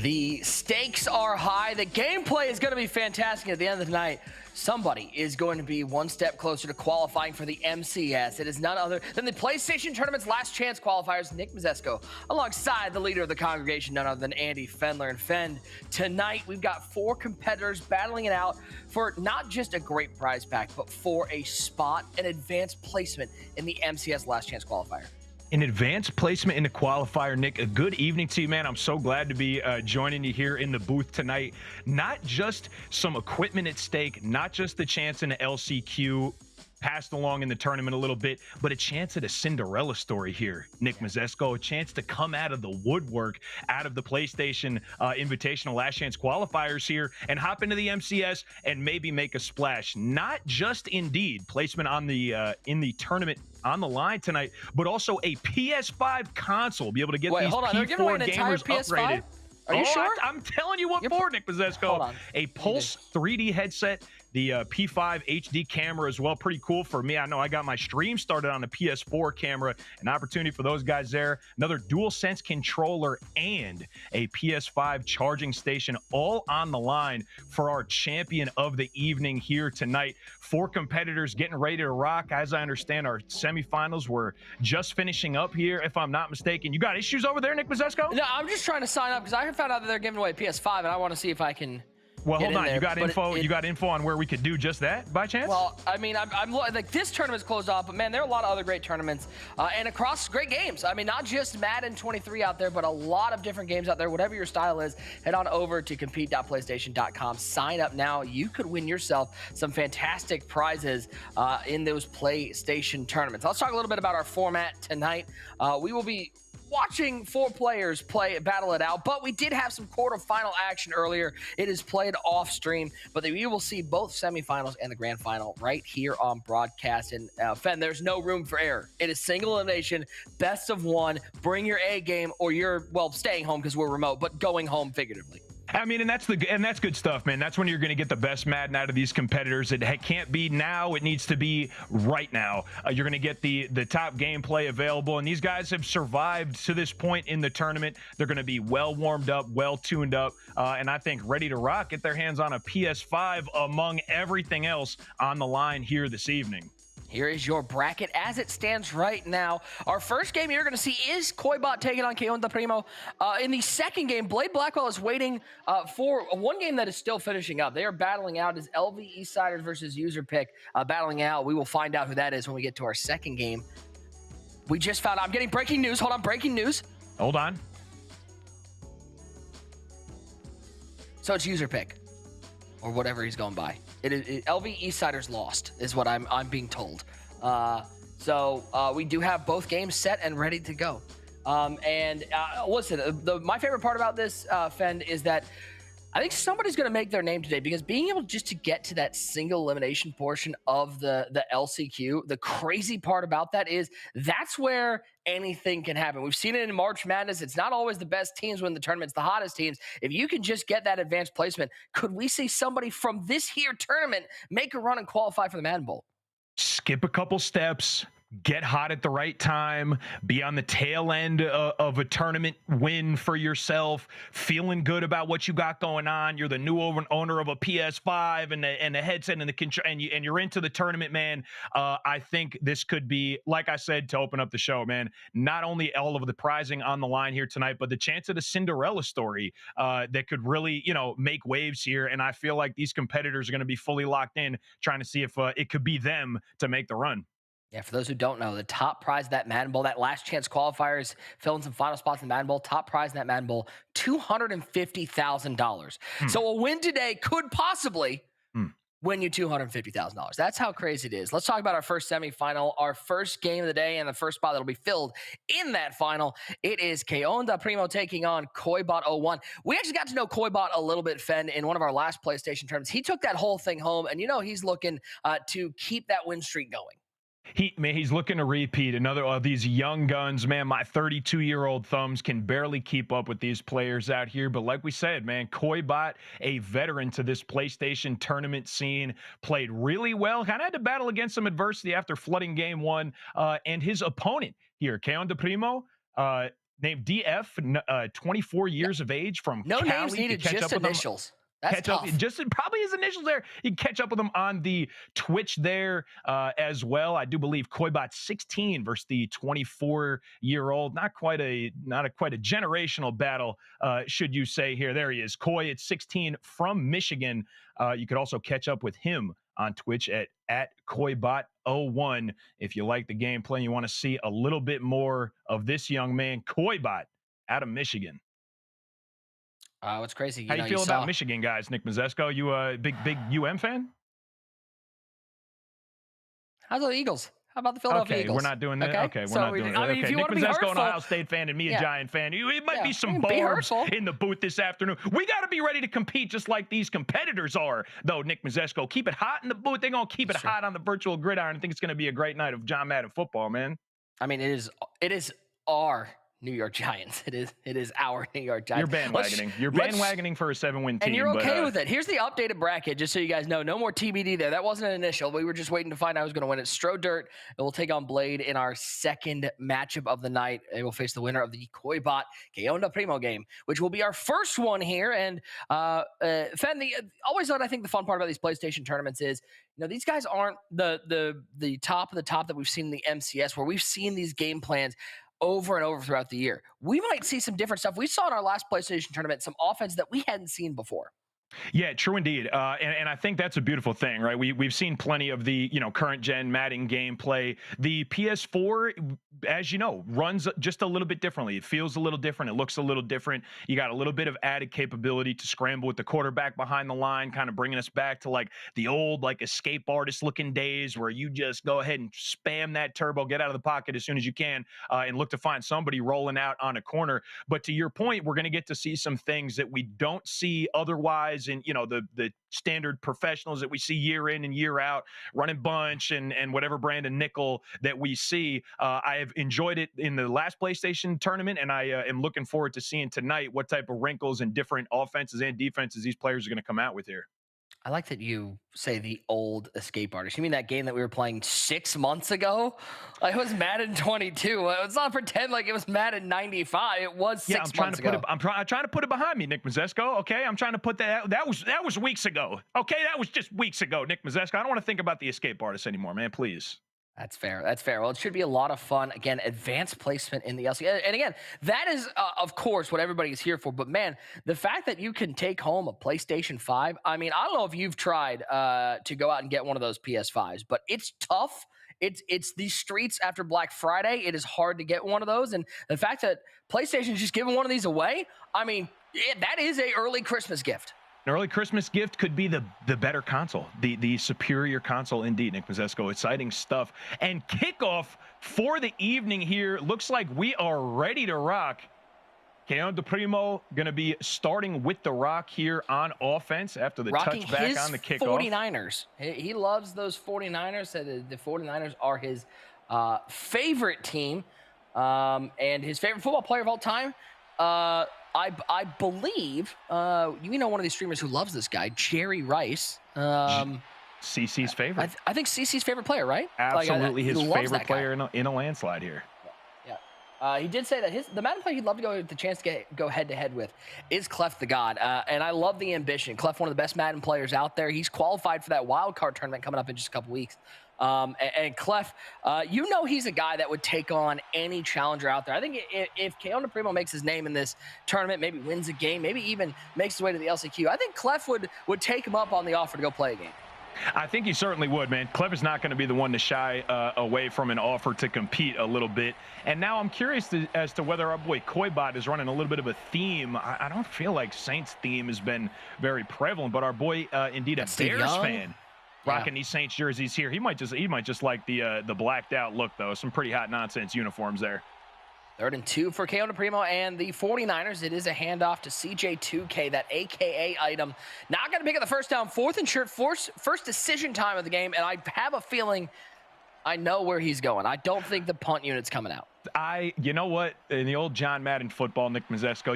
The stakes are high. The gameplay is going to be fantastic. At the end of the night, somebody is going to be one step closer to qualifying for the MCS. It is none other than the PlayStation Tournament's last chance qualifiers, Nick Mazesco, alongside the leader of the congregation, none other than Andy Fendler. And Fend, tonight we've got 4 competitors battling it out for not just a great prize pack, but for a spot and advanced placement in the MCS last chance qualifier. An advanced placement in the qualifier. Nick, a good evening to you, man. I'm so glad to be joining you here in the booth tonight. Not just some equipment at stake, not just the chance in the LCQ passed along in the tournament a little bit, but a chance at a Cinderella story here, Nick Mazesco, a chance to come out of the woodwork, out of the PlayStation Invitational last chance qualifiers here and hop into the MCS and maybe make a splash. Not just indeed placement on the in the tournament on the line tonight, but also a PS5 console. Be able to get these P4 gamers upgraded. Are you sure? I'm telling you what for, Nick Mazesco. A Pulse 3D headset, the P5 HD camera as well. Pretty cool for me. I know I got my stream started on the PS4 camera. An opportunity for those guys there. Another DualSense controller and a PS5 charging station, all on the line for our champion of the evening here tonight. 4 competitors getting ready to rock. As I understand, our semifinals were just finishing up here, if I'm not mistaken. You got issues over there, Nick Mazesco? No, I'm just trying to sign up because I found out that they're giving away a PS5, and I want to see if I can. Well, hold on. You got info. You got info on where we could do just that, by chance? Well, I mean, I'm like, this tournament's closed off, but man, there are a lot of other great tournaments and across great games. I mean, not just Madden 23 out there, but a lot of different games out there. Whatever your style is, head on over to compete.playstation.com. Sign up now. You could win yourself some fantastic prizes in those PlayStation tournaments. Let's talk a little bit about our format tonight. We will be watching 4 players battle it out, but we did have some quarterfinal action earlier. It is played off stream, but we will see both semifinals and the grand final right here on broadcast. And Fen, there's no room for error. It is single elimination, best of 1. Bring your A game, or you're, well, staying home because we're remote, but going home figuratively. I mean, and that's good stuff, man. That's when you're going to get the best Madden out of these competitors. It can't be now. It needs to be right now. You're going to get the top gameplay available, and these guys have survived to this point in the tournament. They're going to be well warmed up, well tuned up, and I think ready to rock. Get their hands on a PS5 among everything else on the line here this evening. Here is your bracket as it stands right now. Our first game you're going to see is Koibot taking on Keon Da Primo. In the second game, Blade Blackwell is waiting for one game that is still finishing up. They are battling out as LV Eastsiders versus User Pick battling out. We will find out who that is when we get to our second game. We just found out. I'm getting breaking news. Hold on, breaking news. Hold on. So it's User Pick, or whatever he's going by. LV Eastsiders lost, is what I'm being told. So we do have both games set and ready to go. Listen, my favorite part about this, Fend, is that I think somebody's going to make their name today, because being able just to get to that single elimination portion of the LCQ, the crazy part about that is that's where anything can happen. We've seen it in March Madness. It's not always the best teams win the tournament. It's the hottest teams. If you can just get that advanced placement, could we see somebody from this here tournament make a run and qualify for the Madden Bowl? Skip a couple steps, get hot at the right time, be on the tail end of a tournament win for yourself, feeling good about what you got going on. You're the new owner of a PS5 and the headset and the control, and you're into the tournament, man. I think this could be, like I said to open up the show, man, not only all of the prizing on the line here tonight, but the chance of a Cinderella story that could really, make waves here. And I feel like these competitors are going to be fully locked in, trying to see if it could be them to make the run. Yeah, for those who don't know, the top prize of that Madden Bowl, that last chance qualifiers, filling some final spots in the Madden Bowl, top prize in that Madden Bowl, $250,000. So a win today could possibly win you $250,000. That's how crazy it is. Let's talk about our first semifinal, our first game of the day, and the first spot that'll be filled in that final. It is Keon Da Primo taking on Koibot 01. We actually got to know Koibot a little bit, Fen, in one of our last PlayStation tournaments. He took that whole thing home, and he's looking to keep that win streak going. He's looking to repeat another of these young guns, man. My 32-year-old thumbs can barely keep up with these players out here. But like we said, man, Koibot, a veteran to this PlayStation tournament scene, played really well. Kind of had to battle against some adversity after flooding game 1. And his opponent here, Keon Da Primo, named DF, 24 years of age from No Cali. names needed, Catch just up with him. initials. That's Catch tough. up, just probably his initials there. You can catch up with him on the Twitch there as well. I do believe Koibot 16 versus the 24-year-old. Not quite a generational battle, should you say here. There he is, Koi at 16 from Michigan. You could also catch up with him on Twitch at Koibot01 if you like the gameplay and you want to see a little bit more of this young man, Koibot, out of Michigan. What's crazy? How you feel about Michigan guys, Nick Mazesco? You a big fan? How's the Eagles? How about the Philadelphia Eagles? We're not doing that. Okay, we're not doing it. I mean, if you Nick want to be Mazesco, hurtful, an Ohio State fan, and me, a Giant fan. It might be some barbs in the booth this afternoon. We got to be ready to compete just like these competitors are, though, Nick Mazesco. Keep it hot in the booth. They're going to keep it hot on the virtual gridiron. I think it's going to be a great night of John Madden football, man. I mean, it is our New York Giants. It is our New York Giants. You're bandwagoning. You're bandwagoning for a 7-win team. And you're okay with it. Here's the updated bracket, just so you guys know. No more TBD there. That wasn't an initial. We were just waiting to find out who's going to win it. Stro Dirt will take on Blade in our second matchup of the night. They will face the winner of the Koibot Keonda Primo game, which will be our first one here. And Fen, always what I think the fun part about these PlayStation tournaments is, these guys aren't the top of the top that we've seen in the MCS, where we've seen these game plans over and over throughout the year. We might see some different stuff. We saw in our last PlayStation tournament some offense that we hadn't seen before. Yeah, true indeed. And I think that's a beautiful thing, right? We've seen plenty of the, current gen Madden gameplay. The PS4, as you know, runs just a little bit differently. It feels a little different. It looks a little different. You got a little bit of added capability to scramble with the quarterback behind the line, kind of bringing us back to like the old, like escape artist looking days where you just go ahead and spam that turbo, get out of the pocket as soon as you can, and look to find somebody rolling out on a corner. But to your point, we're going to get to see some things that we don't see otherwise in the standard professionals that we see year in and year out, running bunch and whatever brand of nickel that we see. I have enjoyed it in the last PlayStation tournament, and I am looking forward to seeing tonight what type of wrinkles and different offenses and defenses these players are going to come out with here. I like that you say the old escape artist. You mean that game that we were playing 6 months ago? Like, it was Madden 22. Let's not pretend like it was Madden 95. It was 6 months ago. I'm trying to put it behind me, Nick Mazesco. Okay, I'm trying to put that was weeks ago. Okay, that was just weeks ago, Nick Mazesco. I don't want to think about the escape artist anymore, man. Please. That's fair. That's fair. Well, it should be a lot of fun. Again, advanced placement in the LC. And again, that is, of course, what everybody is here for. But, man, the fact that you can take home a PlayStation 5, I mean, I don't know if you've tried to go out and get one of those PS5s, but it's tough. It's these streets after Black Friday. It is hard to get one of those. And the fact that PlayStation's just giving one of these away, I mean, that is a early Christmas gift. An early Christmas gift could be the better console, the superior console indeed, Nick Mazesco. Exciting stuff. And kickoff for the evening here. Looks like we are ready to rock. Keonda Primo going to be starting with the rock here on offense after the touchback on the kickoff. 49ers. He loves those 49ers. Said the 49ers are his favorite team and his favorite football player of all time. I believe, one of these streamers who loves this guy, Jerry Rice. CC's favorite. I think CC's favorite player, right? Absolutely his favorite player in a landslide here. Yeah. He did say that the Madden player he'd love to go the chance to go head-to-head with is Clef the God. And I love the ambition. Clef, one of the best Madden players out there. He's qualified for that wild card tournament coming up in just a couple weeks. And Clef, he's a guy that would take on any challenger out there. I think if Keonda Primo makes his name in this tournament, maybe wins a game, maybe even makes his way to the LCQ, I think Clef would take him up on the offer to go play a game. I think he certainly would, man. Clef is not going to be the one to shy away from an offer to compete a little bit. And now I'm curious as to whether our boy Koibot is running a little bit of a theme. I don't feel like Saints theme has been very prevalent, but our boy, indeed, a Bears fan. Rocking these Saints jerseys here. He might just like the blacked out look, though. Some pretty hot nonsense uniforms there. 3rd and 2 for Keonda Primo and the 49ers. It is a handoff to CJ2K, that AKA item. Not going to pick up the first down. 4th and short, first decision time of the game, and I have a feeling I know where he's going. I don't think the punt unit's coming out. You know what? In the old John Madden football, Nick Mazesco,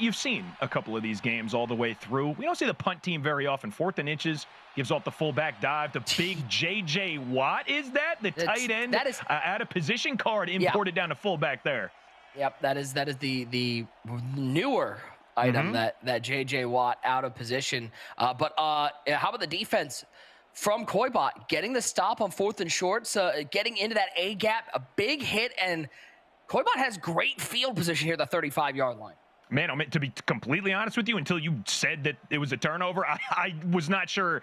you've seen a couple of these games all the way through. We don't see the punt team very often. 4th and inches, gives off the fullback dive to big J.J. Watt. Is that the tight end? That is out of position card imported down to fullback there. Yep, that is the newer item that JJ Watt out of position. But how about the defense from Koibot getting the stop on 4th and shorts, getting into that A gap, a big hit, and Koibot has great field position here at the 35-yard line. Man, to be completely honest with you, until you said that it was a turnover, I was not sure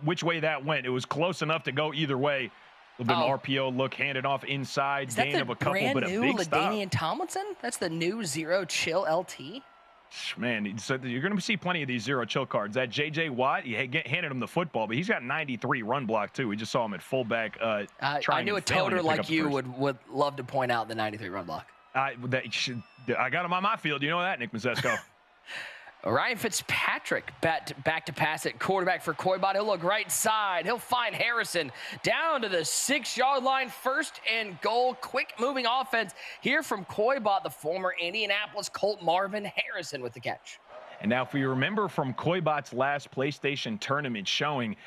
which way that went. It was close enough to go either way. A little bit of an RPO look, handed off inside, gain of a couple, but a big stop. LaDainian Tomlinson? That's the new Zero Chill LT? Man, so you're going to see plenty of these Zero Chill cards. That J.J. Watt, you handed him the football, but he's got 93 run block, too. We just saw him at fullback. I knew a toter like you would love to point out the 93 run block. I got him on my field. You know that, Nick Mazesco. Ryan Fitzpatrick back to pass it. Quarterback for Koibot. He'll look right side. He'll find Harrison down to the 6-yard line. 1st and goal. Quick moving offense here from Koibot, the former Indianapolis Colt Marvin Harrison with the catch. And now if we remember from Koibot's last PlayStation tournament showing,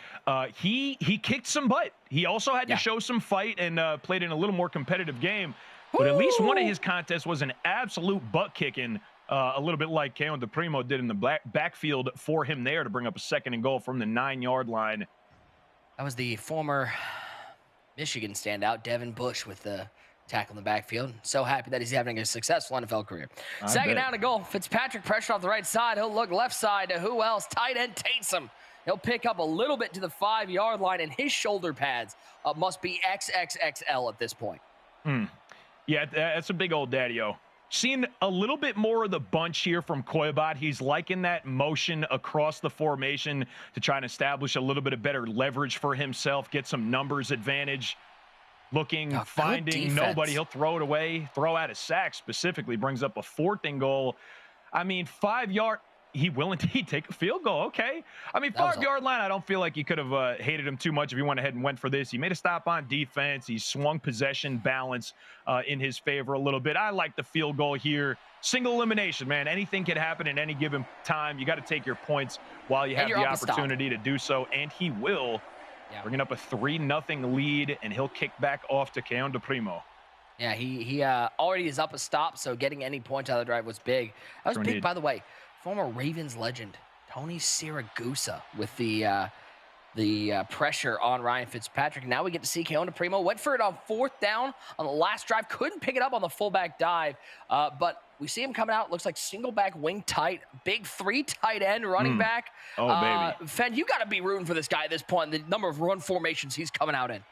he kicked some butt. He also had to show some fight and played in a little more competitive game. But at least one of his contests was an absolute butt kicking. A little bit like Keon DePrimo did in the backfield for him there to bring up a 2nd and goal from the 9-yard line. That was the former Michigan standout, Devin Bush, with the tackle in the backfield. So happy that he's having a successful NFL career. 2nd down and goal. Fitzpatrick pressure off the right side. He'll look left side to who else? Tight end Taysom. He'll pick up a little bit to the 5-yard line, and his shoulder pads must be XXXL at this point. Yeah, that's a big old daddy-o. Seen a little bit more of the bunch here from Koibot. He's liking that motion across the formation to try and establish a little bit of better leverage for himself, get some numbers advantage. Looking, finding nobody. He'll throw it away, throw out a sack specifically, brings up a 4th and goal. I mean, 5-yard. He will indeed take a field goal. Okay. I mean, 5-yard line, I don't feel like you could have hated him too much if he went ahead and went for this. He made a stop on defense. He swung possession balance in his favor a little bit. I like the field goal here. Single elimination, man. Anything can happen at any given time. You got to take your points while you have the opportunity to do so. And he will, bringing up a 3-0 lead, and he'll kick back off to Keon DePrimo. Yeah, he already is up a stop, so getting any points out of the drive was big. That was big, by the way. Former Ravens legend Tony Siragusa with the pressure on Ryan Fitzpatrick. Now we get to see Keon DePrimo. Went for it on 4th down on the last drive. Couldn't pick it up on the fullback dive. But we see him coming out. Looks like single back wing tight. Big 3 tight end running back. Oh, baby. Fen, you got to be rooting for this guy at this point. The number of run formations he's coming out in.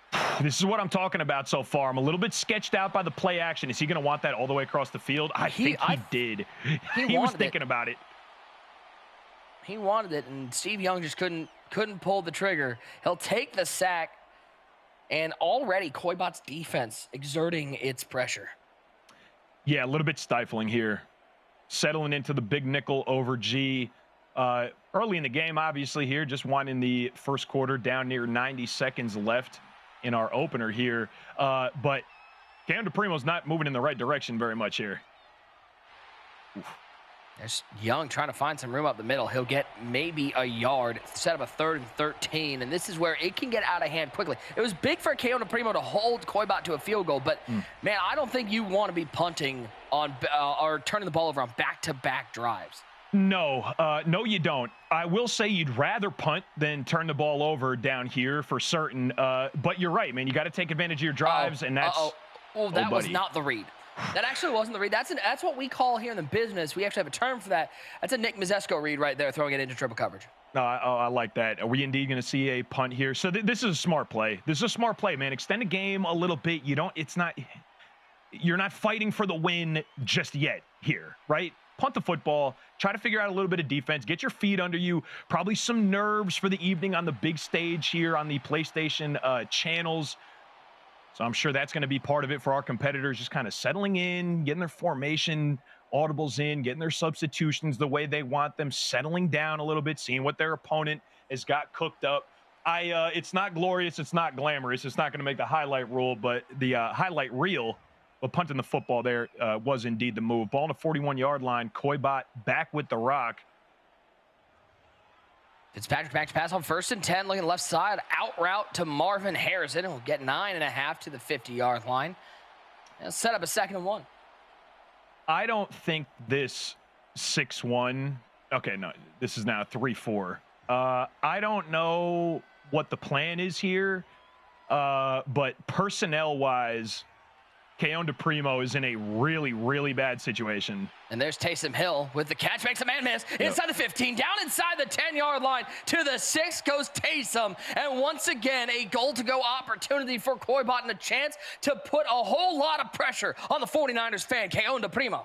This is what I'm talking about so far. I'm a little bit sketched out by the play action. Is he going to want that all the way across the field? I think he did. He was thinking about it. He wanted it, and Steve Young just couldn't pull the trigger. He'll take the sack, and already Koibot's defense exerting its pressure. Yeah, a little bit stifling here. Settling into the big nickel over G. Early in the game, obviously, here, just one in the first quarter, down near 90 seconds left in our opener here. But Keon DePrimo's not moving in the right direction very much here. Oof. There's Young trying to find some room up the middle. He'll get maybe a yard, set up a 3rd and 13, and this is where it can get out of hand quickly. It was big for Keon DePrimo to hold Koibot to a field goal, but, man, I don't think you want to be punting on or turning the ball over on back-to-back drives. No, no, you don't. I will say you'd rather punt than turn the ball over down here for certain, but you're right, man. You got to take advantage of your drives, and that's... Well, that was not the read. That actually wasn't the read. That's what we call here in the business. We actually have a term for that. That's a Nick Mazesco read right there, throwing it into triple coverage. I like that. Are we indeed going to see a punt here? So this is a smart play. This is a smart play, man. Extend the game a little bit. You're not fighting for the win just yet here, right? Punt the football. Try to figure out a little bit of defense. Get your feet under you. Probably some nerves for the evening on the big stage here on the PlayStation channels. So I'm sure that's going to be part of it for our competitors, just kind of settling in, getting their formation audibles in, getting their substitutions the way they want them, settling down a little bit, seeing what their opponent has got cooked up. It's not glorious. It's not glamorous. It's not going to make the highlight rule, but the highlight reel, but punting the football there was indeed the move. Ball on the 41-yard line. Koibot back with the rock. Fitzpatrick back to pass on 1st and 10, looking left side, out route to Marvin Harrison, and we'll get 9.5 to the 50-yard line. And set up a 2nd and 1. I don't think this 6-1. Okay, no, this is now 3-4. I don't know what the plan is here, but personnel-wise, Keon DePrimo is in a really, really bad situation. And there's Taysom Hill with the catch, makes a man miss. Inside the 15, down inside the 10-yard line. To the 6 goes Taysom. And once again, a goal-to-go opportunity for Koibot and a chance to put a whole lot of pressure on the 49ers fan, Keon DePrimo.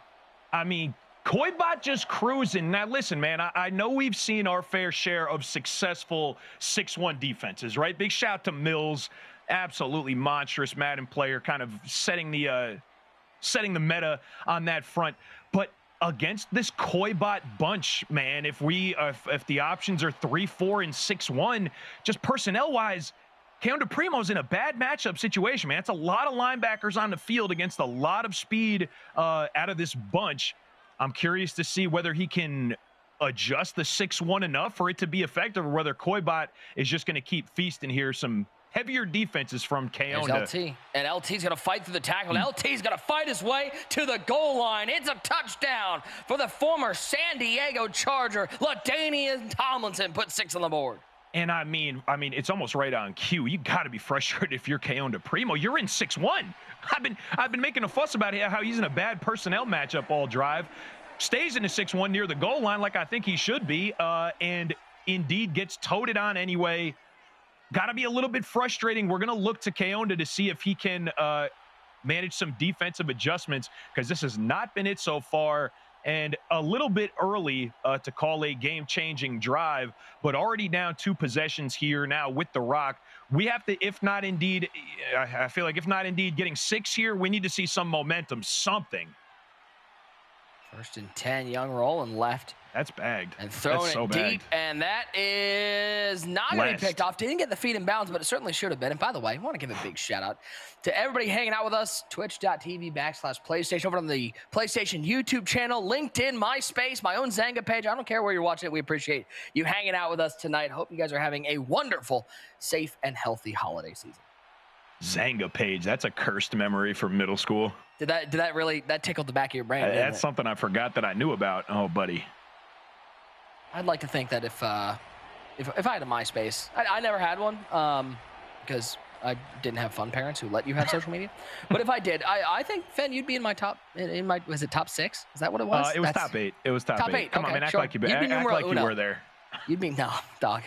I mean, Koibot just cruising. Now, listen, man, I know we've seen our fair share of successful 6-1 defenses, right? Big shout to Mills. Absolutely monstrous Madden player, kind of setting the meta on that front. But against this Koibot bunch, man, if the options are 3-4 and 6-1, just personnel-wise, Keon DePrimo's in a bad matchup situation, man. It's a lot of linebackers on the field against a lot of speed out of this bunch. I'm curious to see whether he can adjust the 6-1 enough for it to be effective, or whether Koibot is just going to keep feasting here. Some heavier defenses from Keon. LT. And LT's going to fight through the tackle. LT's going to fight his way to the goal line. It's a touchdown for the former San Diego Charger. LaDainian Tomlinson put 6 on the board. And I mean, it's almost right on cue. You got to be frustrated if you're Keon DePrimo. You're in 6-1. I've been making a fuss about how he's in a bad personnel matchup all drive. Stays in the 6-1 near the goal line like I think he should be, and indeed gets toted on anyway. Got to be a little bit frustrating. We're going to look to Keonda to see if he can manage some defensive adjustments, because this has not been it so far, and a little bit early to call a game-changing drive, but already down 2 possessions here now with the rock. We have to, if not indeed, I feel like if not indeed getting 6 here, we need to see some momentum, something. 1st and 10, Young rolling left. That's bagged. And throwing it deep, and that is not going to be picked off. Didn't get the feet in bounds, but it certainly should have been. And by the way, I want to give a big shout out to everybody hanging out with us. Twitch.tv/PlayStation, over on the PlayStation YouTube channel, LinkedIn, MySpace, my own Zanga page. I don't care where you're watching it. We appreciate you hanging out with us tonight. Hope you guys are having a wonderful, safe, and healthy holiday season. Zanga page. That's a cursed memory from middle school. Did that really tickled the back of your brain? That's something I forgot that I knew about. Oh, buddy. I'd like to think that if I had a MySpace, I never had one because I didn't have fun parents who let you have social media. But if I did, I think, Fen, you'd be in my top. Was it top 6? Is that what it was? It was top 8. It was top 8. Come on, man, act like you were there. You'd be no, dog.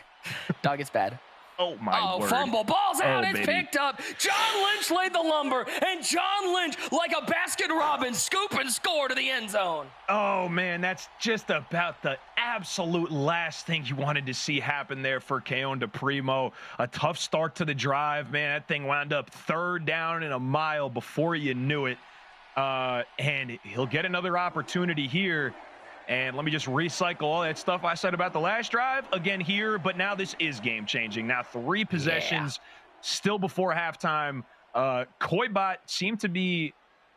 Dog, it's bad. Oh, my word. Fumble. Ball's out. It's baby. picked up. John Lynch laid the lumber, and John Lynch, like a Baskin-Robbins, scoop and score to the end zone. Oh, man, that's just about the absolute last thing you wanted to see happen there for Keon DePrimo. A tough start to the drive, man. That thing wound up 3rd down and a mile before you knew it. And he'll get another opportunity here. And let me just recycle all that stuff I said about the last drive again here. But now this is game-changing. Now 3 possessions, still before halftime. Koibot seemed to be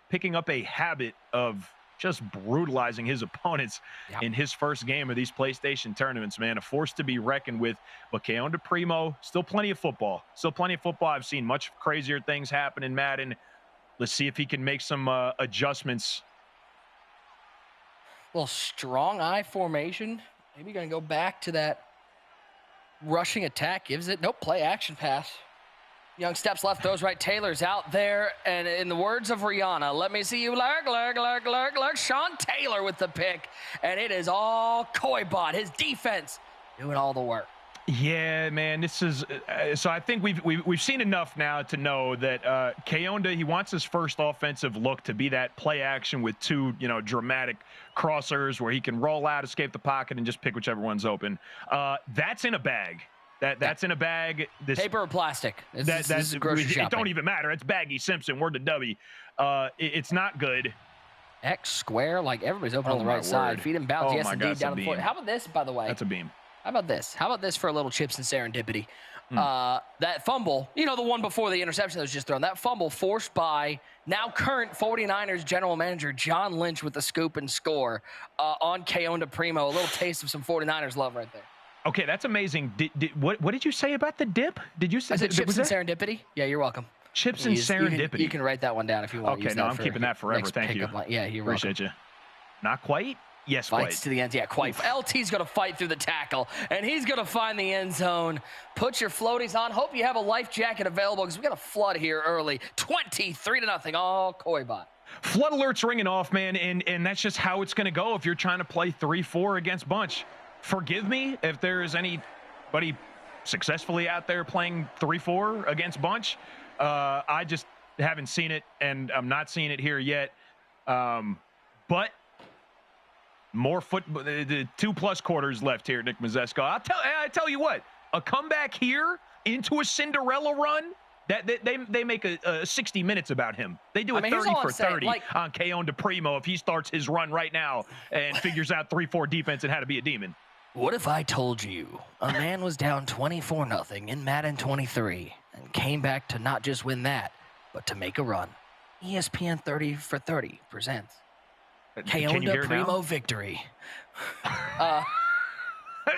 picking up a habit of just brutalizing his opponents in his first game of these PlayStation tournaments, man. A force to be reckoned with. But Keon DePrimo, still plenty of football. Still plenty of football. I've seen much crazier things happen in Madden. Let's see if he can make some adjustments. Little strong eye formation. Maybe going to go back to that rushing attack. Gives it. Nope. Play action pass. Young steps left, throws right. Taylor's out there. And in the words of Rihanna, let me see you lurk. Sean Taylor with the pick. And it is all Koibot, his defense, doing all the work. Yeah, man, this is so I think we've seen enough now to know that Keonda, he wants his first offensive look to be that play action with 2, dramatic crossers where he can roll out, escape the pocket, and just pick whichever one's open. That's in a bag. That's in a bag. This paper or plastic. This is grocery shopping. It don't even matter. It's Baggy Simpson. Word to W. It's not good. X square, like everybody's open on the right side. Feed him bounce. Yes, indeed, down the floor. How about this, by the way? That's a beam. How about this? How about this for a little chips and serendipity? That fumble, the one before the interception that was just thrown, that fumble forced by now current 49ers general manager John Lynch with the scoop and score on Keon DePrimo. A little taste of some 49ers love right there. Okay, that's amazing. What did you say about the dip? Did you say I said chips and serendipity? Yeah, you're welcome. Chips and serendipity. You can write that one down if you want. Okay, no, I'm keeping that forever. Thank you. Yeah, you're Appreciate welcome. Not quite. Yes, Fights quite. to the end. Yeah, quite. LT's going to fight through the tackle, and he's going to find the end zone. Put your floaties on. Hope you have a life jacket available because we got a flood here early. 23-0. All Koibot. Flood alerts ringing off, man, and that's just how it's going to go if you're trying to play 3-4 against Bunch. Forgive me if there is anybody successfully out there playing 3-4 against Bunch. I just haven't seen it, and I'm not seeing it here yet. But more the 2+ quarters left here, Nick Mazesko. I tell you what, a comeback here into a Cinderella run, that they make a 60 minutes about him. They do a 30 for 30 on Keon DePrimo if he starts his run right now and figures out 3-4 defense and how to be a demon. What if I told you a man was down 24-0 in Madden 23 and came back to not just win that, but to make a run? ESPN 30 for 30 presents Keon DePrimo victory.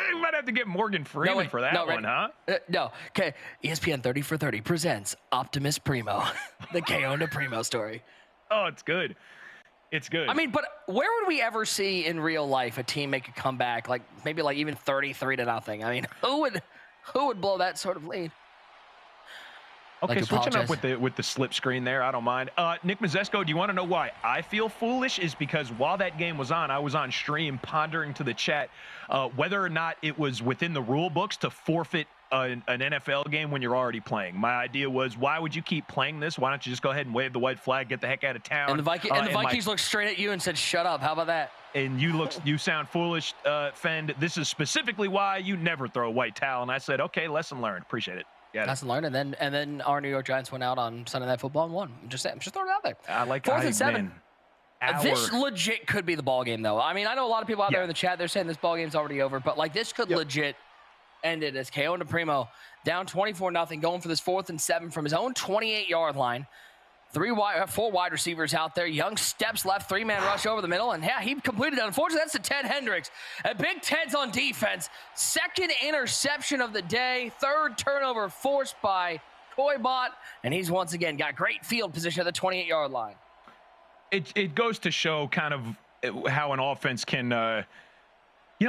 You might have to get Morgan Freeman for that one, huh? No. Okay. ESPN 30 for 30 presents Optimus Primo, the Keon DePrimo story. Oh, it's good. It's good. I mean, but where would we ever see in real life a team make a comeback, like maybe like even 33-0? I mean, who would blow that sort of lead? Okay, switching up with the slip screen there. I don't mind. Nick Mazesko, do you want to know why I feel foolish? Is because while that game was on, I was on stream pondering to the chat whether or not it was within the rule books to forfeit an NFL game when you're already playing. My idea was, why would you keep playing this? Why don't you just go ahead and wave the white flag, get the heck out of town? And the Vikings looked straight at you and said, "Shut up." How about that? And you sound foolish, Fend. This is specifically why you never throw a white towel. And I said, okay, lesson learned. Appreciate it. Lesson learned, and then our New York Giants went out on Sunday Night Football and won. I'm just throwing it out there. I like 4th and 7. This legit could be the ball game, though. I mean, I know a lot of people out there in the chat, they're saying this ball game's already over, but like this could legit end it as Keon DePrimo down 24-0, going for this 4th and 7 from his own 28-yard line. 4 wide receivers out there. Young steps left, 3-man rush over the middle, and yeah, he completed that. Unfortunately, that's to Ted Hendricks. And Big Ted's on defense. 2nd interception of the day. 3rd turnover forced by Koibot, and he's once again got great field position at the 28-yard line. It goes to show kind of how an offense can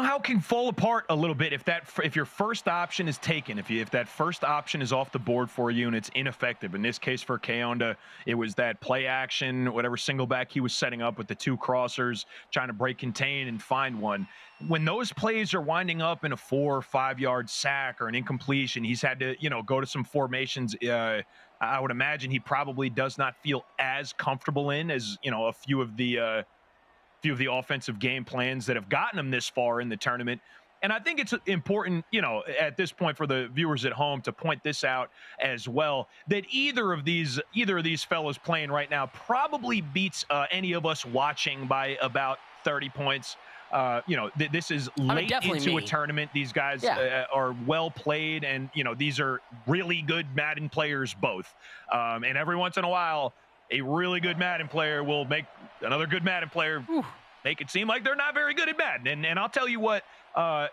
how it can fall apart a little bit if your first option is taken, if that first option is off the board for you and it's ineffective. In this case for Keonda, it was that play action, whatever single back he was setting up with the 2 crossers, trying to break contain and find one. When those plays are winding up in a 4 or 5 yard sack or an incompletion, he's had to, go to some formations. I would imagine he probably does not feel as comfortable in as, a few of the offensive game plans that have gotten him this far in the tournament. And I think it's important, at this point for the viewers at home to point this out as well, that either of these fellows playing right now probably beats any of us watching by about 30 points. This is late into a tournament. These guys are well played, and, these are really good Madden players both. And every once in a while, a really good Madden player will make another good Madden player make it seem like they're not very good at Madden. And I'll tell you what,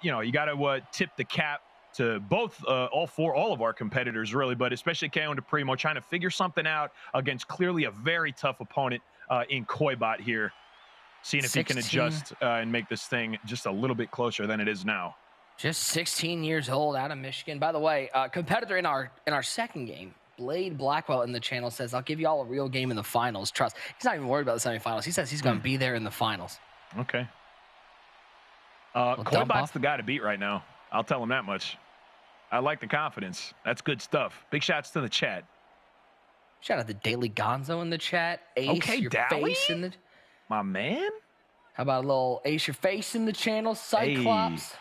you got to tip the cap to both, all of our competitors, really, but especially Keon DePrimo trying to figure something out against clearly a very tough opponent in Koibot here. Seeing if he can adjust and make this thing just a little bit closer than it is now. Just 16 years old, out of Michigan. By the way, competitor in our second game, Blade Blackwell in the channel says, "I'll give you all a real game in the finals. Trust." He's not even worried about the semifinals. He says he's going to be there in the finals. Okay. Koibot's the guy to beat right now. I'll tell him that much. I like the confidence. That's good stuff. Big shouts to the chat. Shout out to Daily Gonzo in the chat. Ace your face in the. My man. How about a little Ace your face in the channel? Cyclops. Hey.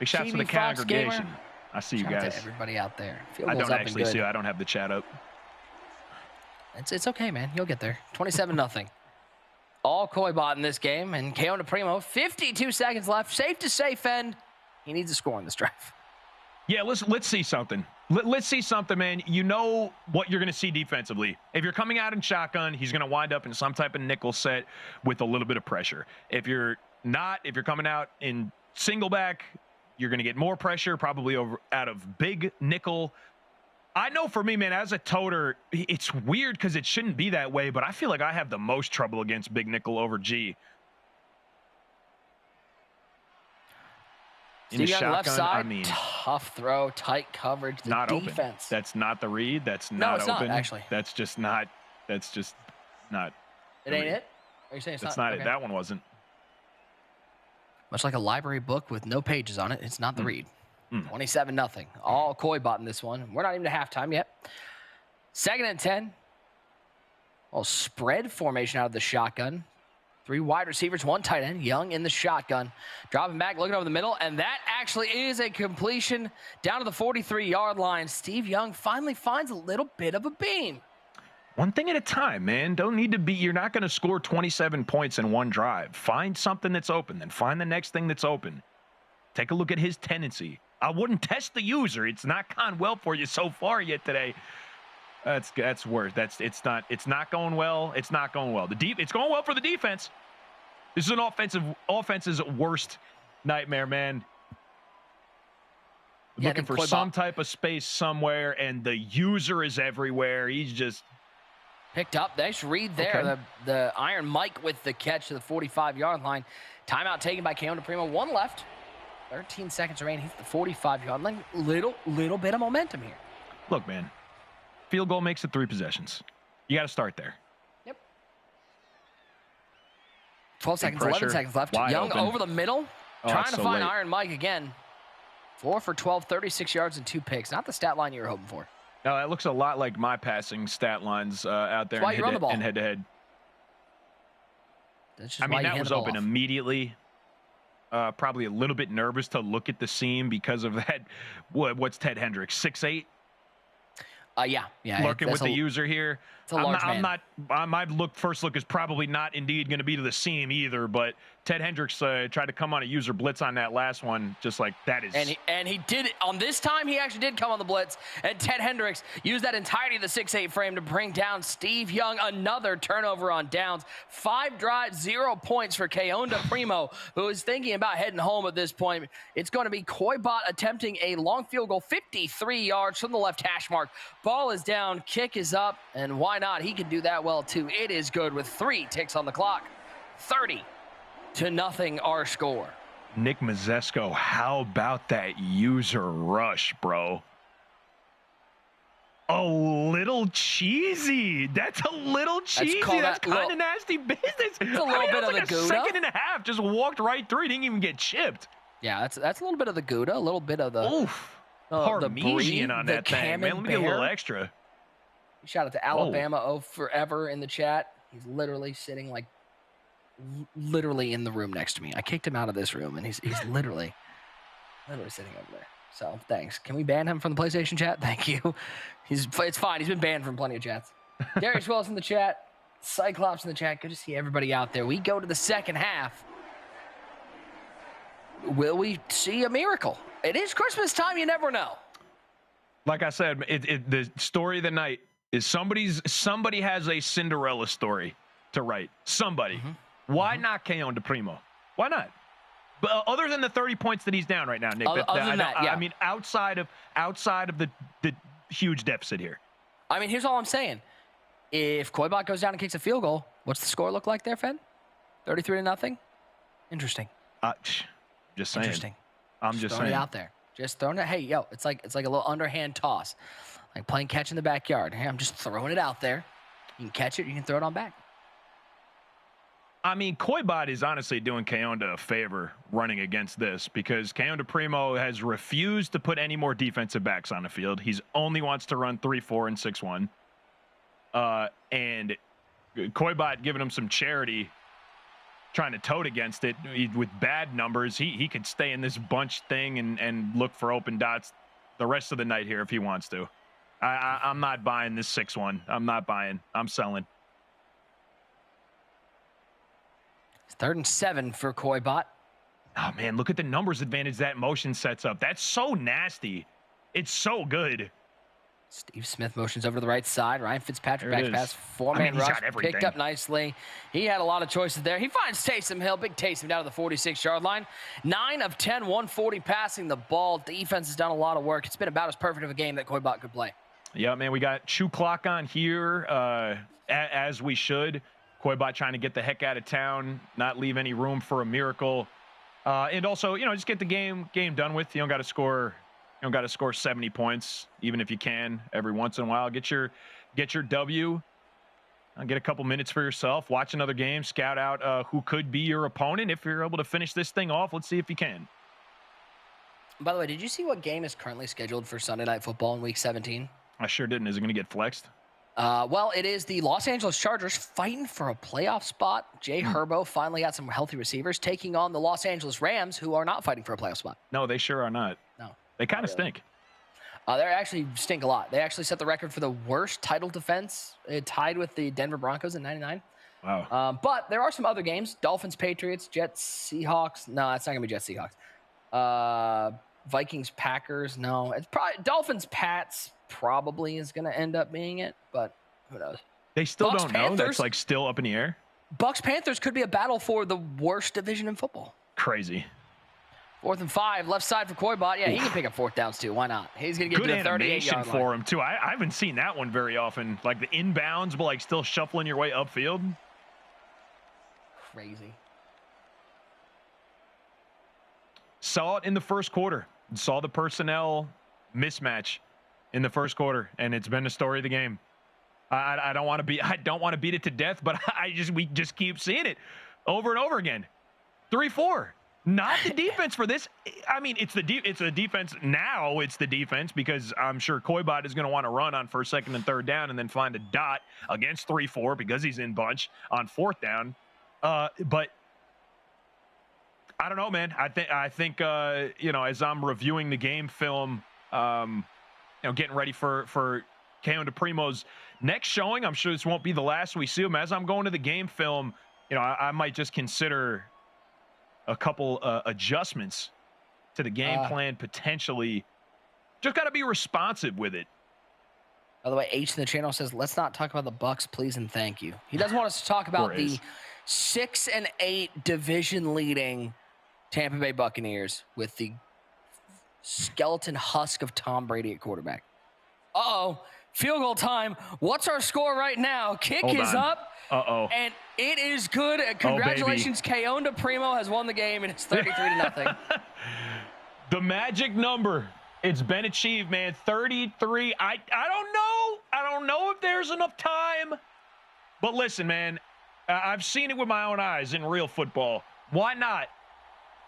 Big shouts to the congregation. I see you guys. Shout out to everybody out there. I don't actually see it. I don't have the chat up. It's okay, man. You'll get there. 27-0. All Koibot in this game, and Keon DePrimo, 52 seconds left. Safe to say, Fend, he needs a score in this drive. Yeah, let's see something. Let's see something, man. You know what you're going to see defensively. If you're coming out in shotgun, he's going to wind up in some type of nickel set with a little bit of pressure. If you're coming out in single back, you're going to get more pressure, probably out of big nickel. I know for me, man, as a toter, it's weird because it shouldn't be that way, but I feel like I have the most trouble against big nickel over G. In the Steve Young, left shotgun, side, I mean, tough throw, tight coverage. The not defense. open. That's not the read. That's No, not it's open. not, actually. That's just not. That's just not. It the ain't read. it? Are you saying it's That's not? not Okay. it. That one wasn't. Much like a library book with no pages on it, it's not the read. Mm. 27-0. All Coybot in this one. We're not even to halftime yet. 2nd and 10. Well, spread formation out of the shotgun. 3 wide receivers, 1 tight end. Young in the shotgun. Dropping back, looking over the middle. And that actually is a completion down to the 43-yard line. Steve Young finally finds a little bit of a beam. One thing at a time, man. Don't need to be. You're not going to score 27 points in one drive. Find something that's open, then find the next thing that's open. Take a look at his tendency. I wouldn't test the user. It's not gone well for you so far yet today. That's worse. It's not going well. It's not going well. It's going well for the defense. This is an offense's worst nightmare, man. Yeah, looking for some type of space somewhere, and the user is everywhere. He's just picked up. Nice read there. Okay. The Iron Mike with the catch to the 45-yard line. Timeout taken by Keonda Primo. 1 left. 13 seconds remaining. He's at the 45-yard line. Little bit of momentum here. Look, man. Field goal makes it 3 possessions. You got to start there. Yep. 12 seconds, pressure, 11 seconds left. wide Young open. over the middle. Oh, trying that's to so find late. Iron Mike again. 4 for 12, 36 yards and 2 picks. Not the stat line you were hoping for. No, that looks a lot like my passing stat lines out there That's why you run the ball. in head-to-head. That's just I mean, why you that hand was the ball open off. immediately. Probably a little bit nervous to look at the seam because of that. What's Ted Hendricks? 6'8"? Yeah. Lurking with the user here. It's a large man. My first look is probably not indeed going to be to the seam either, but Ted Hendricks tried to come on a user blitz on that last one, just like that is. And he did it on this time. He actually did come on the blitz, and Ted Hendricks used that entirety of the 6'8" frame to bring down Steve Young. Another turnover on downs. 5 drives, 0 points for Keonda Primo, who is thinking about heading home at this point. It's going to be Coybot attempting a long field goal, 53 yards from the left hash mark. Ball is down, kick is up, and why not? He can do that well too. It is good with 3 ticks on the clock. 30-0 our score. Nick Mazesco, how about that user rush, bro? A little cheesy. That's a little cheesy. That's kind of nasty business. It's a little bit of the Gouda. A second and a half, just walked right through. He didn't even get chipped. Yeah, that's a little bit of the Gouda, a little bit of the Parmesan on that thing, man. Let me get a little extra. Shout out to Alabama forever in the chat. He's literally sitting literally in the room next to me. I kicked him out of this room, and he's literally sitting over there. So thanks. Can we ban him from the PlayStation chat? Thank you. It's fine. He's been banned from plenty of chats. Darius Wells in the chat. Cyclops in the chat. Good to see everybody out there. We go to the second half. Will we see a miracle? It is Christmas time. You never know. Like I said, the story of the night is somebody has a Cinderella story to write. Somebody. Mm-hmm. Why not Keonda Primo? Why not? But other than the 30 points that he's down right now, Nick. I mean, outside of the huge deficit here. I mean, here's all I'm saying. If Coybot goes down and kicks a field goal, what's the score look like there, Fed? 33-0. Interesting. Just saying. Interesting. I'm just throwing saying. it out there. Just throwing it. Hey, yo, it's like a little underhand toss, like playing catch in the backyard. Hey, I'm just throwing it out there. You can catch it. You can throw it on back. I mean, Coybot is honestly doing Keonda a favor running against this because Keonda Primo has refused to put any more defensive backs on the field. He's only wants to run 3-4 and 6-1. And Coybot giving him some charity, trying to tote against it with bad numbers. He could stay in this bunch thing and look for open dots the rest of the night here if he wants to. I'm not buying this 6-1. I'm not buying. I'm selling. It's 3rd and 7 for Coybot. Oh, man, look at the numbers advantage that motion sets up. That's so nasty. It's so good. Steve Smith motions over to the right side. Ryan Fitzpatrick There it back is. pass. Four-man rush. everything. Picked up nicely. He had a lot of choices there. He finds Taysom Hill. Big Taysom down to the 46-yard line. 9 of 10, 140 passing the ball. Defense has done a lot of work. It's been about as perfect of a game that Coybot could play. Yeah, man, we got shoe clock on here as we should. Coybot trying to get the heck out of town, not leave any room for a miracle. And also, just get the game done with. You don't got to score 70 points, even if you can every once in a while. Get your W. Get a couple minutes for yourself. Watch another game. Scout out who could be your opponent. If you're able to finish this thing off, let's see if you can. By the way, did you see what game is currently scheduled for Sunday Night Football in Week 17? I sure didn't. Is it going to get flexed? Well, it is the Los Angeles Chargers fighting for a playoff spot. Jay Herbo finally got some healthy receivers, taking on the Los Angeles Rams, who are not fighting for a playoff spot. No, they sure are not. No. They kind of stink. They actually stink a lot. They actually set the record for the worst title defense, tied with the Denver Broncos in '99. Wow. But there are some other games: Dolphins, Patriots, Jets, Seahawks. No, it's not gonna be Jets, Seahawks. Vikings, Packers. No, it's probably Dolphins, Pats. Probably is gonna end up being it, but who knows? They still Bucks, don't know. Panthers. That's like still up in the air. Bucks, Panthers could be a battle for the worst division in football. Crazy. 4th and 5, left side for Koybot. Yeah, he can pick up 4th downs too. Why not? He's gonna get Good to the 38 animation yard for line. him too. I haven't seen that one very often. Like the inbounds, but like still shuffling your way upfield. Crazy. Saw it in the first quarter. Saw the personnel mismatch in the first quarter, and it's been the story of the game. I don't want to beat it to death, but we just keep seeing it over and over again. 3-4. Not the defense for this. I mean, it's the defense now. It's the defense because I'm sure Koybot is going to want to run on 1st, 2nd, and 3rd down, and then find a dot against 3-4 because he's in bunch on 4th down. But I don't know, man. I think as I'm reviewing the game film, getting ready for Keon DePrimo's next showing, I'm sure this won't be the last we see him. As I'm going to the game film, I might just consider a couple adjustments to the game plan potentially. Just got to be responsive with it. By the way, H in the channel says, let's not talk about the Bucks, please and thank you. He doesn't want us to talk about the 6-8 division leading Tampa Bay Buccaneers with the skeleton husk of Tom Brady at quarterback. Uh-oh. Field goal time. What's our score right now? Kick is up. Uh-oh. And it is good. Congratulations. Keon DePrimo has won the game, and it's 33-0. The magic number. It's been achieved, man. 33. I don't know. I don't know if there's enough time. But listen, man, I've seen it with my own eyes in real football. Why not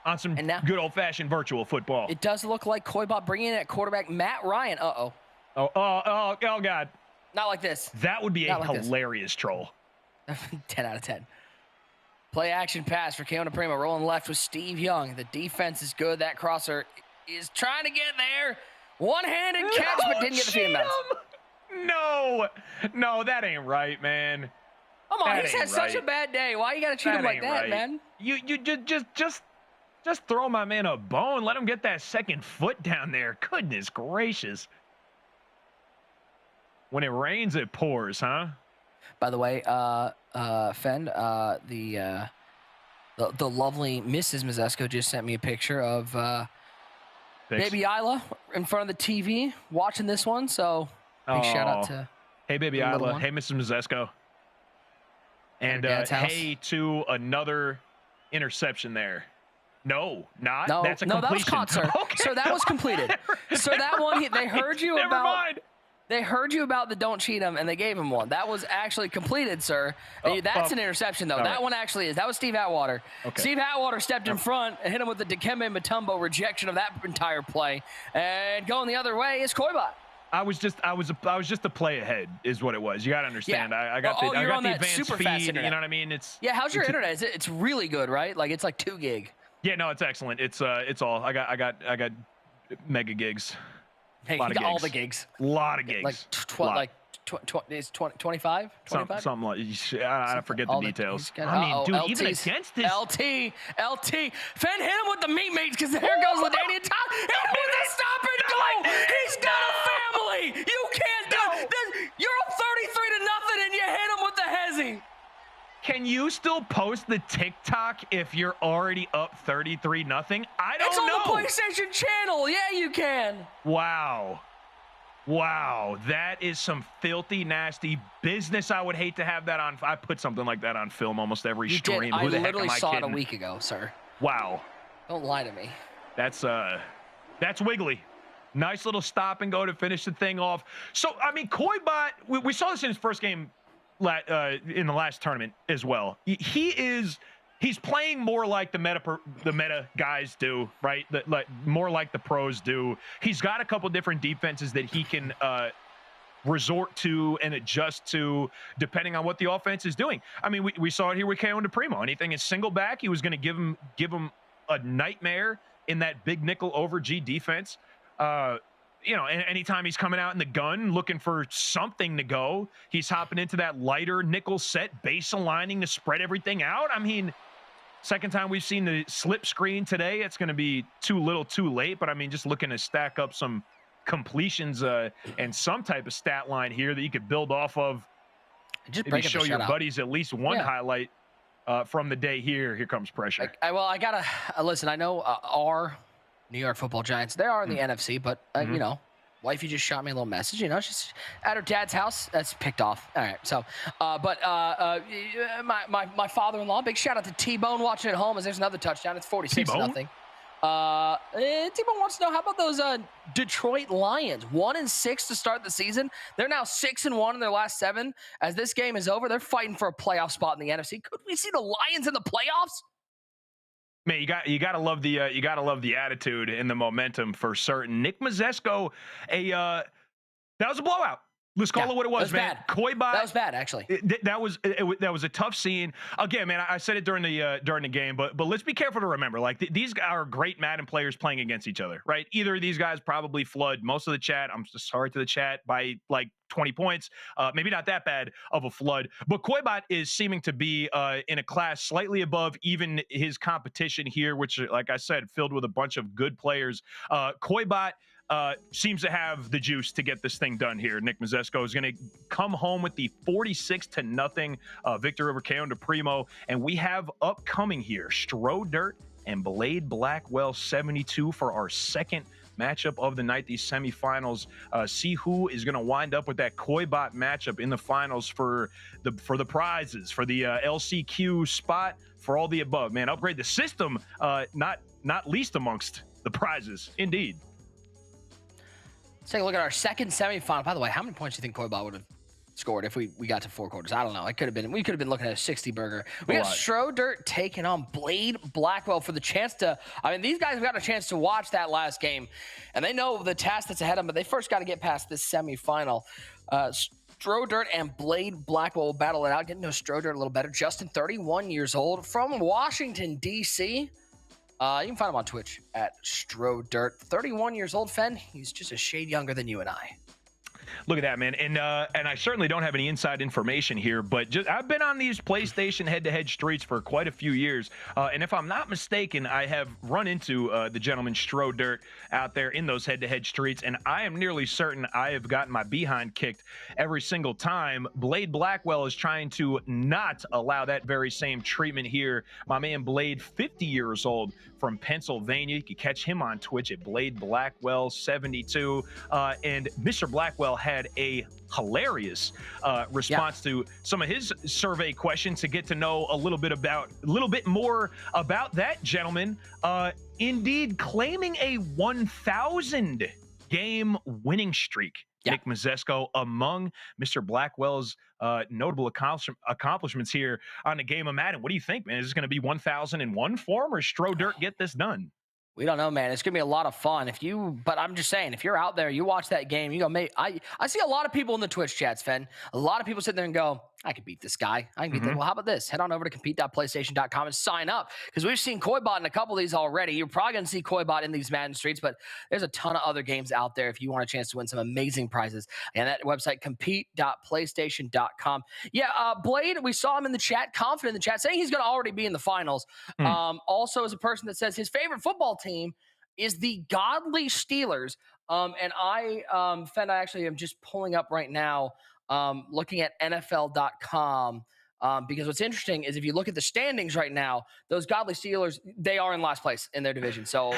on some good old-fashioned virtual football? It does look like Koybot bringing in at quarterback Matt Ryan. Uh-oh. Oh, God. Not like this. That would be a hilarious troll. 10 out of 10. Play action pass for Keon DePrimo. Rolling left with Steve Young. The defense is good. That crosser is trying to get there. One-handed catch, but didn't get the feet in bounds. No, that ain't right, man. Come on, he's had such a bad day. Why you got to treat him like that, man? You just throw my man a bone. Let him get that second foot down there. Goodness gracious. When it rains, it pours, huh? By the way, Fen, the lovely Mrs. Mazesco just sent me a picture of baby Isla in front of the TV watching this one. So big shout out to hey baby Isla, hey Mrs. Mazesco, and hey to another interception there. No, not. No, that's a no, completion. that was caught, sir. Okay, so that was completed. So that one, they heard you Never mind. They heard you about the don't cheat him, and they gave him one. That was actually completed, sir. That's an interception, though. That one actually is. That was Steve Atwater. Okay. Steve Atwater stepped in front and hit him with the Dikembe Mutombo rejection of that entire play. And going the other way is Koybot. I was just a play ahead, is what it was. You got to understand. Yeah. I got the advanced feed. You know what I mean? How's your internet? It's really good, right? Like it's like 2 gig. Yeah, no, it's excellent. It's all. I got mega gigs. Hey, all the gigs. A lot of gigs. Like 25? Something like I forget the details. Dude, LT's, even against this. LT. Fenn hit him with the meat mates because there goes LaDainian Tom. Hit him with a stop and go. He's got a family. You can't do it. You're up 33-0 and you hit him with the hezzy. Can you still post the TikTok if you're already up 33-0? I don't know. It's on the PlayStation channel. Yeah, you can. Wow, that is some filthy, nasty business. I would hate to have that on. I put something like that on film almost every stream. I literally saw it a week ago, sir. Wow. Don't lie to me. That's wiggly. Nice little stop and go to finish the thing off. So, I mean, Koibot, we saw this in his first game in the last tournament as well. He's playing more like the meta guys do, right? More like the pros do. He's got a couple different defenses that he can resort to and adjust to depending on what the offense is doing. I mean, we saw it here with Keon DePrimo. Anything is single back, he was going to give him a nightmare in that big nickel over G defense. You know, anytime he's coming out in the gun looking for something to go, he's hopping into that lighter nickel set, base aligning to spread everything out. I mean, second time we've seen the slip screen today. It's going to be too little too late, but I mean, just looking to stack up some completions and some type of stat line here that you could build off of. Just maybe show your buddies at least one highlight from the day here. Here comes pressure. I gotta listen. I know our New York Football Giants, they are in the NFC, but you know, wifey just shot me a little message. You know, she's at her dad's house. That's picked off. All right. So, my father-in-law, big shout out to T-Bone watching at home as there's another touchdown. It's 46-0. T-Bone wants to know, how about those Detroit Lions? 1-6 to start the season. They're now 6-1 in their last 7. As this game is over, they're fighting for a playoff spot in the NFC. Could we see the Lions in the playoffs? Man, you gotta love the attitude and the momentum for certain. Nick Mazesco, that was a blowout. Let's call it what it was, man. Koibot, that was bad, actually. That was a tough scene. Again, man, I said it during the game, but let's be careful to remember, like these are great Madden players playing against each other, right? Either of these guys probably flood most of the chat. I'm just sorry to the chat by like 20 points. Maybe not that bad of a flood, but Koibot is seeming to be in a class slightly above even his competition here, which, like I said, filled with a bunch of good players. Koibot seems to have the juice to get this thing done here. Nick Mazesco is going to come home with the 46-0 victory over Keon DePrimo. And we have upcoming here Dirt and Blade Blackwell 72 for our second matchup of the night, these semifinals. See who is going to wind up with that Koibot matchup in the finals for the prizes, for the LCQ spot, for all the above. Man, upgrade the system, not least amongst the prizes, indeed. Let's take a look at our second semifinal. By the way, how many points do you think Koibot would have scored if we got to 4 quarters? I don't know. We could have been looking at a 60 burger. We got Dirt taking on Blade Blackwell for the chance to. I mean, these guys have got a chance to watch that last game, and they know the task that's ahead of them. But they first got to get past this semifinal. Dirt and Blade Blackwell will battle it out. Getting to know Dirt a little better. Justin, 31 years old, from Washington D.C. You can find him on Twitch at Dirt. 31 years old, Fen. He's just a shade younger than you and I. Look at that, man. And I certainly don't have any inside information here, but I've been on these PlayStation head-to-head streets for quite a few years. And if I'm not mistaken, I have run into the gentleman Dirt out there in those head-to-head streets, and I am nearly certain I have gotten my behind kicked every single time. Blade Blackwell is trying to not allow that very same treatment here. My man Blade, 50 years old, from Pennsylvania. You can catch him on Twitch at Blade Blackwell 72. And Mr. Blackwell had a hilarious response to some of his survey questions to get to know a little bit more about that gentleman. Indeed, claiming a 1,000 game winning streak. Yeah. Nick Mazesco among Mr. Blackwell's notable accomplishments here on the game of Madden. What do you think, man? Is this going to be 1,001 form, or Dirt get this done? We don't know, man. It's going to be a lot of fun. But I'm just saying, if you're out there, you watch that game, you go, mate, I see a lot of people in the Twitch chats, Fen. A lot of people sit there and go, I can beat this guy. I can beat that. Well, how about this? Head on over to compete.playstation.com and sign up, because we've seen Koibot in a couple of these already. You're probably going to see Koibot in these Madden streets, but there's a ton of other games out there if you want a chance to win some amazing prizes. And that website, compete.playstation.com. Yeah, Blade, we saw him in the chat, confident in the chat, saying he's going to already be in the finals. Also, as a person that says his favorite football team is the Godly Steelers. And Fen, I actually am just pulling up right now, looking at NFL.com, because what's interesting is if you look at the standings right now, those Godly Steelers, they are in last place in their division. So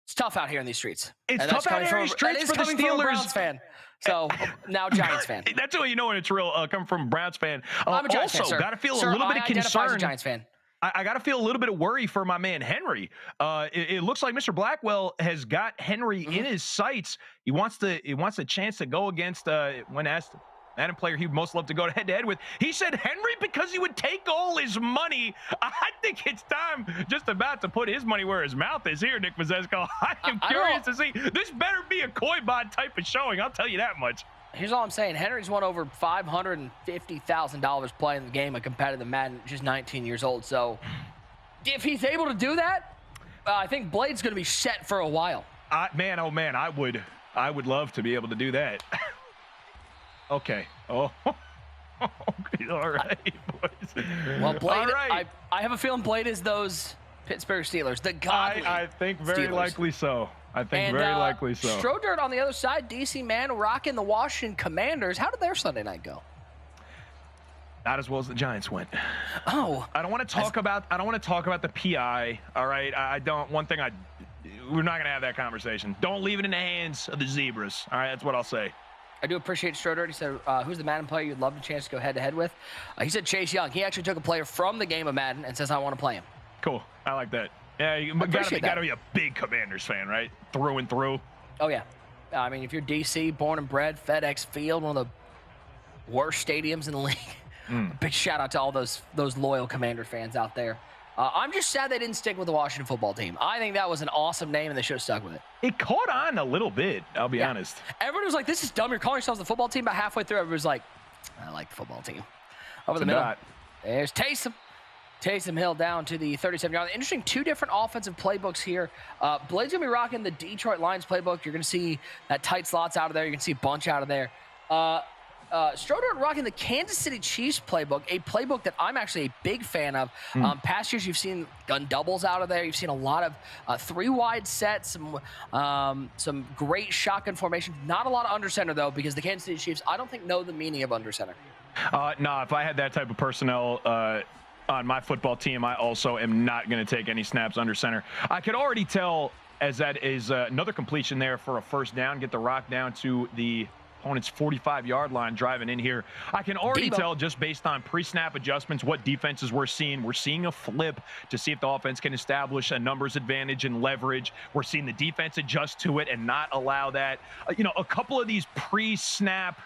it's tough out here in these streets. It's tough out here in these streets for the Steelers. From a Browns fan. So now Giants fan. That's what you know when it's real coming from a Browns fan. I'm a Giants fan, sir. Got to feel sir, a little bit of concern. As a Giants fan. I got to feel a little bit of worry for my man Henry. It looks like Mr. Blackwell has got Henry in his sights. He wants a chance to go against when asked Madden player he'd most love to go head to head with. He said Henry because he would take all his money. I think it's time just about to put his money where his mouth is here, Nick Mazesco. I am curious to see. This better be a Koibot type of showing. I'll tell you that much. Here's all I'm saying. Henry's won over $550,000 playing the game of competitive Madden, just 19 years old. So if he's able to do that, I think Blade's going to be set for a while. Man, oh man, I would love to be able to do that. Okay. Oh. Okay. All right, boys. Well, Blade, all right. I have a feeling Blade is those Pittsburgh Steelers, the godly I think very Steelers. Likely so. I think very likely so. Strodirt on the other side, DC man rocking the Washington Commanders. How did their Sunday night go? Not as well as the Giants went. Oh, I don't want to talk about the PI. All right, we're not gonna have that conversation. Don't leave it in the hands of the Zebras. All right, that's what I'll say. I do appreciate Strodirt. He said, who's the Madden player you'd love a chance to go head-to-head with? He said Chase Young. He actually took a player from the game of Madden and says, I want to play him. Cool. I like that. Yeah, you gotta be a big Commanders fan, right? Through and through. Oh, yeah. I mean, if you're DC, born and bred, FedEx Field, one of the worst stadiums in the league. Big shout-out to all those loyal Commander fans out there. I'm just sad they didn't stick with the Washington football team. I think that was an awesome name, and they should have stuck with it. It caught on a little bit, I'll be honest. Everyone was like, this is dumb. You're calling yourselves the football team. But halfway through, everybody was like, I like the football team. Over the middle. There's Taysom. Taysom Hill down to the 37-yard line. Interesting, two different offensive playbooks here. Blade's going to be rocking the Detroit Lions playbook. You're going to see that tight slots out of there. You're going to see bunch out of there. Strodirt rocking the Kansas City Chiefs playbook, a playbook that I'm actually a big fan of. Past years, you've seen gun doubles out of there. You've seen a lot of three-wide sets, some great shotgun formation. Not a lot of under center, though, because the Kansas City Chiefs, I don't think, know the meaning of under center. No, if I had that type of personnel on my football team, I also am not going to take any snaps under center. I could already tell, as that is another completion there for a first down, get the rock down to the opponent's 45-yard line driving in here. I can already tell just based on pre-snap adjustments what defenses we're seeing. We're seeing a flip to see if the offense can establish a numbers advantage and leverage. We're seeing the defense adjust to it and not allow that. A couple of these pre-snap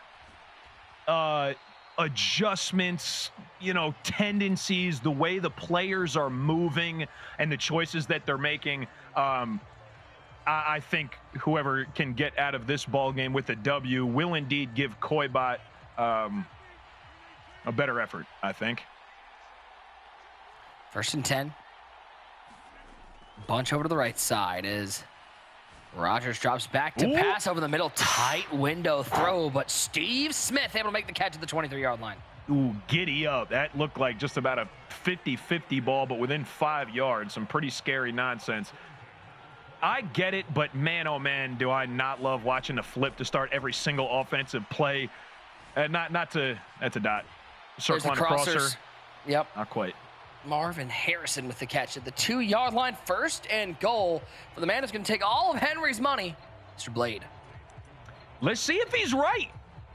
adjustments, tendencies, the way the players are moving and the choices that they're making. I think whoever can get out of this ball game with a W will indeed give Koibot a better effort, I think. 1st and 10. Bunch over to the right side as Rodgers drops back to pass over the middle. Tight window throw, but Steve Smith able to make the catch at the 23-yard line. Ooh, giddy up. That looked like just about a 50-50 ball, but within 5 yards. Some pretty scary nonsense. I get it, but man, oh man, do I not love watching the flip to start every single offensive play. That's a dot. Circle on the crosser. Yep. Not quite. Marvin Harrison with the catch at the 2-yard line. 1st and goal for the man who's going to take all of Henry's money, Mr. Blade. Let's see if he's right.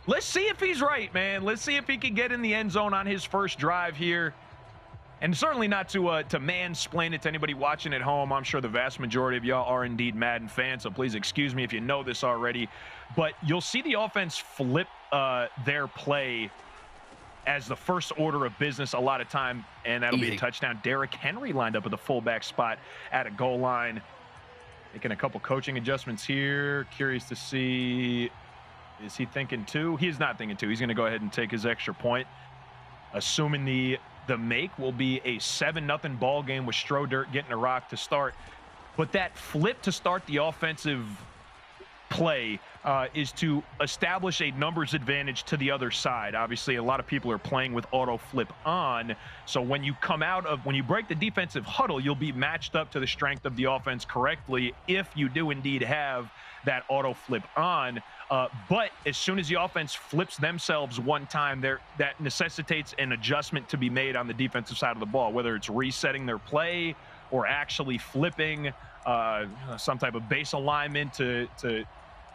Let's see if he's right, man. Let's see if he can get in the end zone on his first drive here. And certainly not to mansplain it to anybody watching at home. I'm sure the vast majority of y'all are indeed Madden fans, so please excuse me if you know this already. But you'll see the offense flip their play as the first order of business a lot of time, and that'll be a touchdown. Derrick Henry lined up at the fullback spot at a goal line. Making a couple coaching adjustments here. Curious to see, is he thinking 2? He's not thinking 2. He's going to go ahead and take his extra point. Assuming the make will be a 7-0 ball game with Strodirt getting a rock to start. But that flip to start the offensive play is to establish a numbers advantage to the other side. Obviously, a lot of people are playing with auto flip on. So when you break the defensive huddle, you'll be matched up to the strength of the offense correctly if you do indeed have that auto flip on. But as soon as the offense flips themselves one time, that necessitates an adjustment to be made on the defensive side of the ball, whether it's resetting their play or actually flipping some type of base alignment to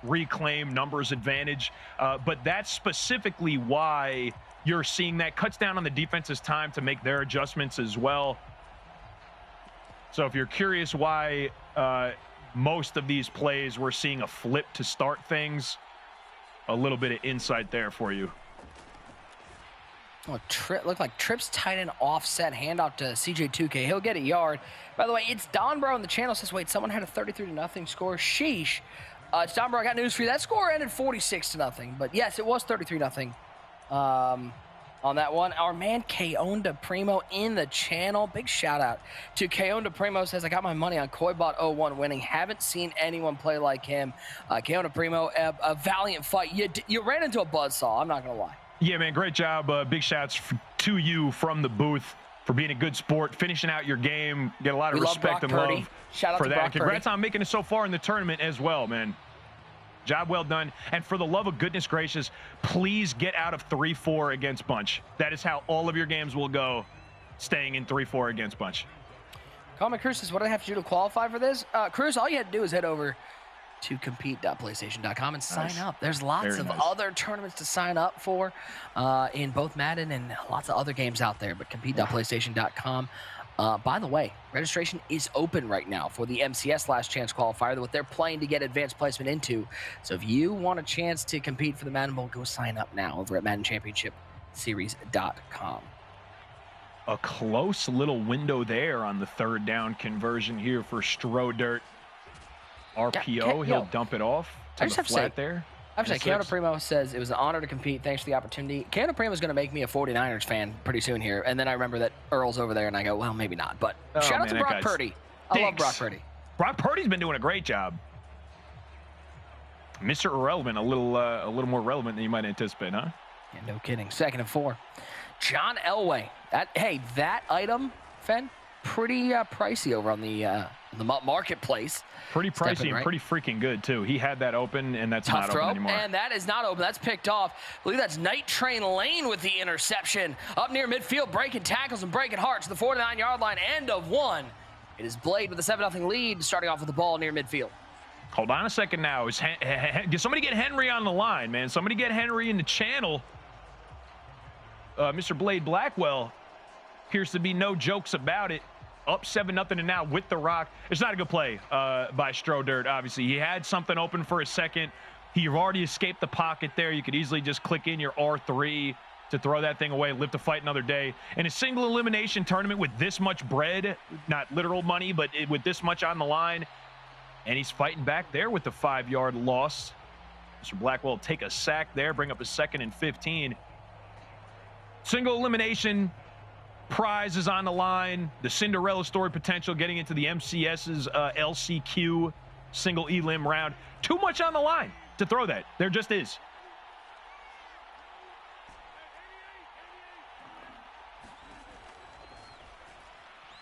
reclaim numbers advantage. But that's specifically why you're seeing that. Cuts down on the defense's time to make their adjustments as well. So if you're curious why most of these plays we're seeing a flip to start things, a little bit of insight there for you. Oh, look like trips tight end offset handoff to CJ2K. He'll get a yard. By the way, it's Don Bro on the channel says, wait, someone had a 33-0 score. Sheesh. It's Don Bro. I got news for you. That score ended 46-0. But yes, it was 33-0 on that one. Our man Keonda Primo in the channel. Big shout out to Keonda Primo. Says, I got my money on Koibot 01 winning. Haven't seen anyone play like him. Keonda Primo, a valiant fight. You ran into a buzzsaw. I'm not going to lie. Yeah, man, great job. Big shouts to you from the booth for being a good sport, finishing out your game. Get a lot of respect and love for that. Congrats on making it so far in the tournament as well, man. Job well done. And for the love of goodness gracious, please get out of 3-4 against Bunch. That is how all of your games will go, staying in 3-4 against Bunch. Coleman Cruz says, what do I have to do to qualify for this? Cruz, all you had to do is head over to compete.playstation.com and sign up. There's lots of other tournaments to sign up for in both Madden and lots of other games out there, but compete.playstation.com. By the way, registration is open right now for the MCS Last Chance Qualifier, what they're playing to get advanced placement into. So if you want a chance to compete for the Madden Bowl, go sign up now over at MaddenChampionshipSeries.com. A close little window there on the third down conversion here for Strodirt. RPO, he'll dump it off to the flat there. I have to say, Keanu Primo says, it was an honor to compete. Thanks for the opportunity. Keanu Primo is going to make me a 49ers fan pretty soon here. And then I remember that Earl's over there, and I go, well, maybe not. But shout out to Brock Purdy. I love Brock Purdy. Brock Purdy's been doing a great job. Mr. Irrelevant, a little more relevant than you might anticipate, huh? Yeah, no kidding. 2nd and 4. John Elway. That item, Fen, pretty pricey over on the marketplace. Pretty pricey and pretty freaking good, too. He had that open, and that's not open anymore. And that is not open. That's picked off. I believe that's Night Train Lane with the interception. Up near midfield, breaking tackles and breaking hearts. The 49-yard line, end of one. It is Blade with a 7-0 lead, starting off with the ball near midfield. Hold on a second now. Somebody get Henry on the line, man. Somebody get Henry in the channel. Mr. Blade Blackwell appears to be no jokes about it. Up 7-0 and now with the rock. It's not a good play by Strodirt, obviously. He had something open for a second. You've already escaped the pocket there. You could easily just click in your R3 to throw that thing away, live to fight another day. In a single elimination tournament with this much bread, not literal money, but with this much on the line, and he's fighting back there with the 5-yard loss. Mr. Blackwell will take a sack there, bring up a 2nd and 15. Single elimination. Prize is on the line. The Cinderella story potential getting into the MCS's LCQ single elim round. Too much on the line to throw that. There just is.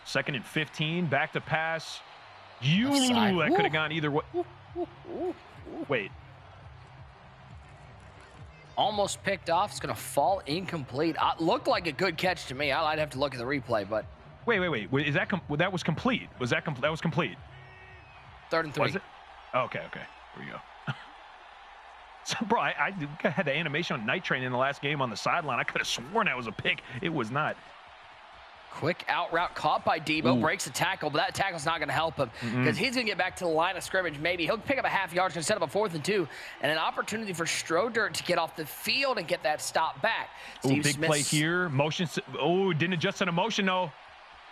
Second and 15. Back to pass. That could have gone either way. Wait. Almost picked off. It's going to fall incomplete. Looked like a good catch to me. I'd have to look at the replay, but wait. Is that that was complete? That was complete? 3rd and 3. Was it? Okay. Here we go. So, bro, I had the animation on Night Train in the last game on the sideline. I could have sworn that was a pick. It was not. Quick out route caught by Debo. Breaks a tackle, but that tackle's not going to help him because he's going to get back to the line of scrimmage. Maybe he'll pick up a half yard, going to set up a 4th and 2, and an opportunity for Strodirt to get off the field and get that stop back. Big play here. Motion. Didn't adjust to the motion, though.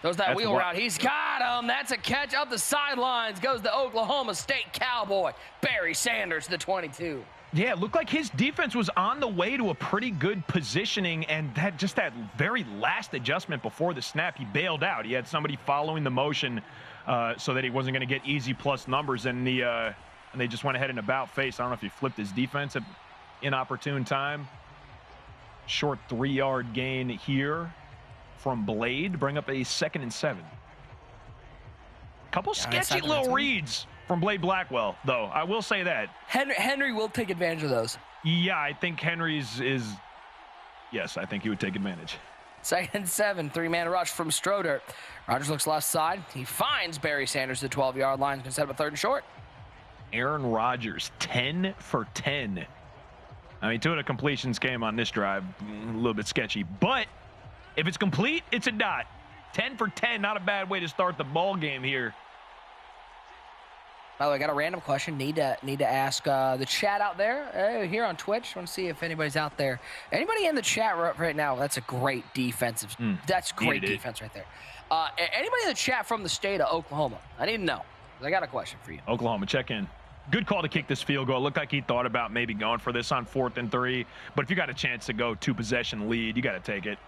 Throws that wheel route. He's got him. That's a catch up the sidelines. Goes the Oklahoma State Cowboy. Barry Sanders, the 22. Yeah, it looked like his defense was on the way to a pretty good positioning, and that very last adjustment before the snap, he bailed out. He had somebody following the motion so that he wasn't going to get easy plus numbers, and they just went ahead and about face. I don't know if he flipped his defense at inopportune time. Short 3-yard gain here from Blade. Bring up a 2nd and 7. Couple sketchy little reads from Blade Blackwell, though. I will say that. Henry will take advantage of those. Yeah, I think Henry's is... Yes, I think he would take advantage. 2nd and 7, 3-man rush from Strodirt. Rodgers looks left side. He finds Barry Sanders at the 12-yard line. He's going to set up a 3rd and short. Aaron Rodgers, 10 for 10. I mean, 2 of the completions came on this drive. A little bit sketchy. But if it's complete, it's a dot. 10 for 10, not a bad way to start the ball game here. By the way, I got a random question. Need to ask the chat out there here on Twitch. Want to see if anybody's out there. Anybody in the chat right now? That's a great defensive. That's great defense right there. Anybody in the chat from the state of Oklahoma? I need to know. I got a question for you. Oklahoma, check in. Good call to kick this field goal. It looked like he thought about maybe going for this on 4th and 3. But if you got a chance to go 2-possession lead, you got to take it.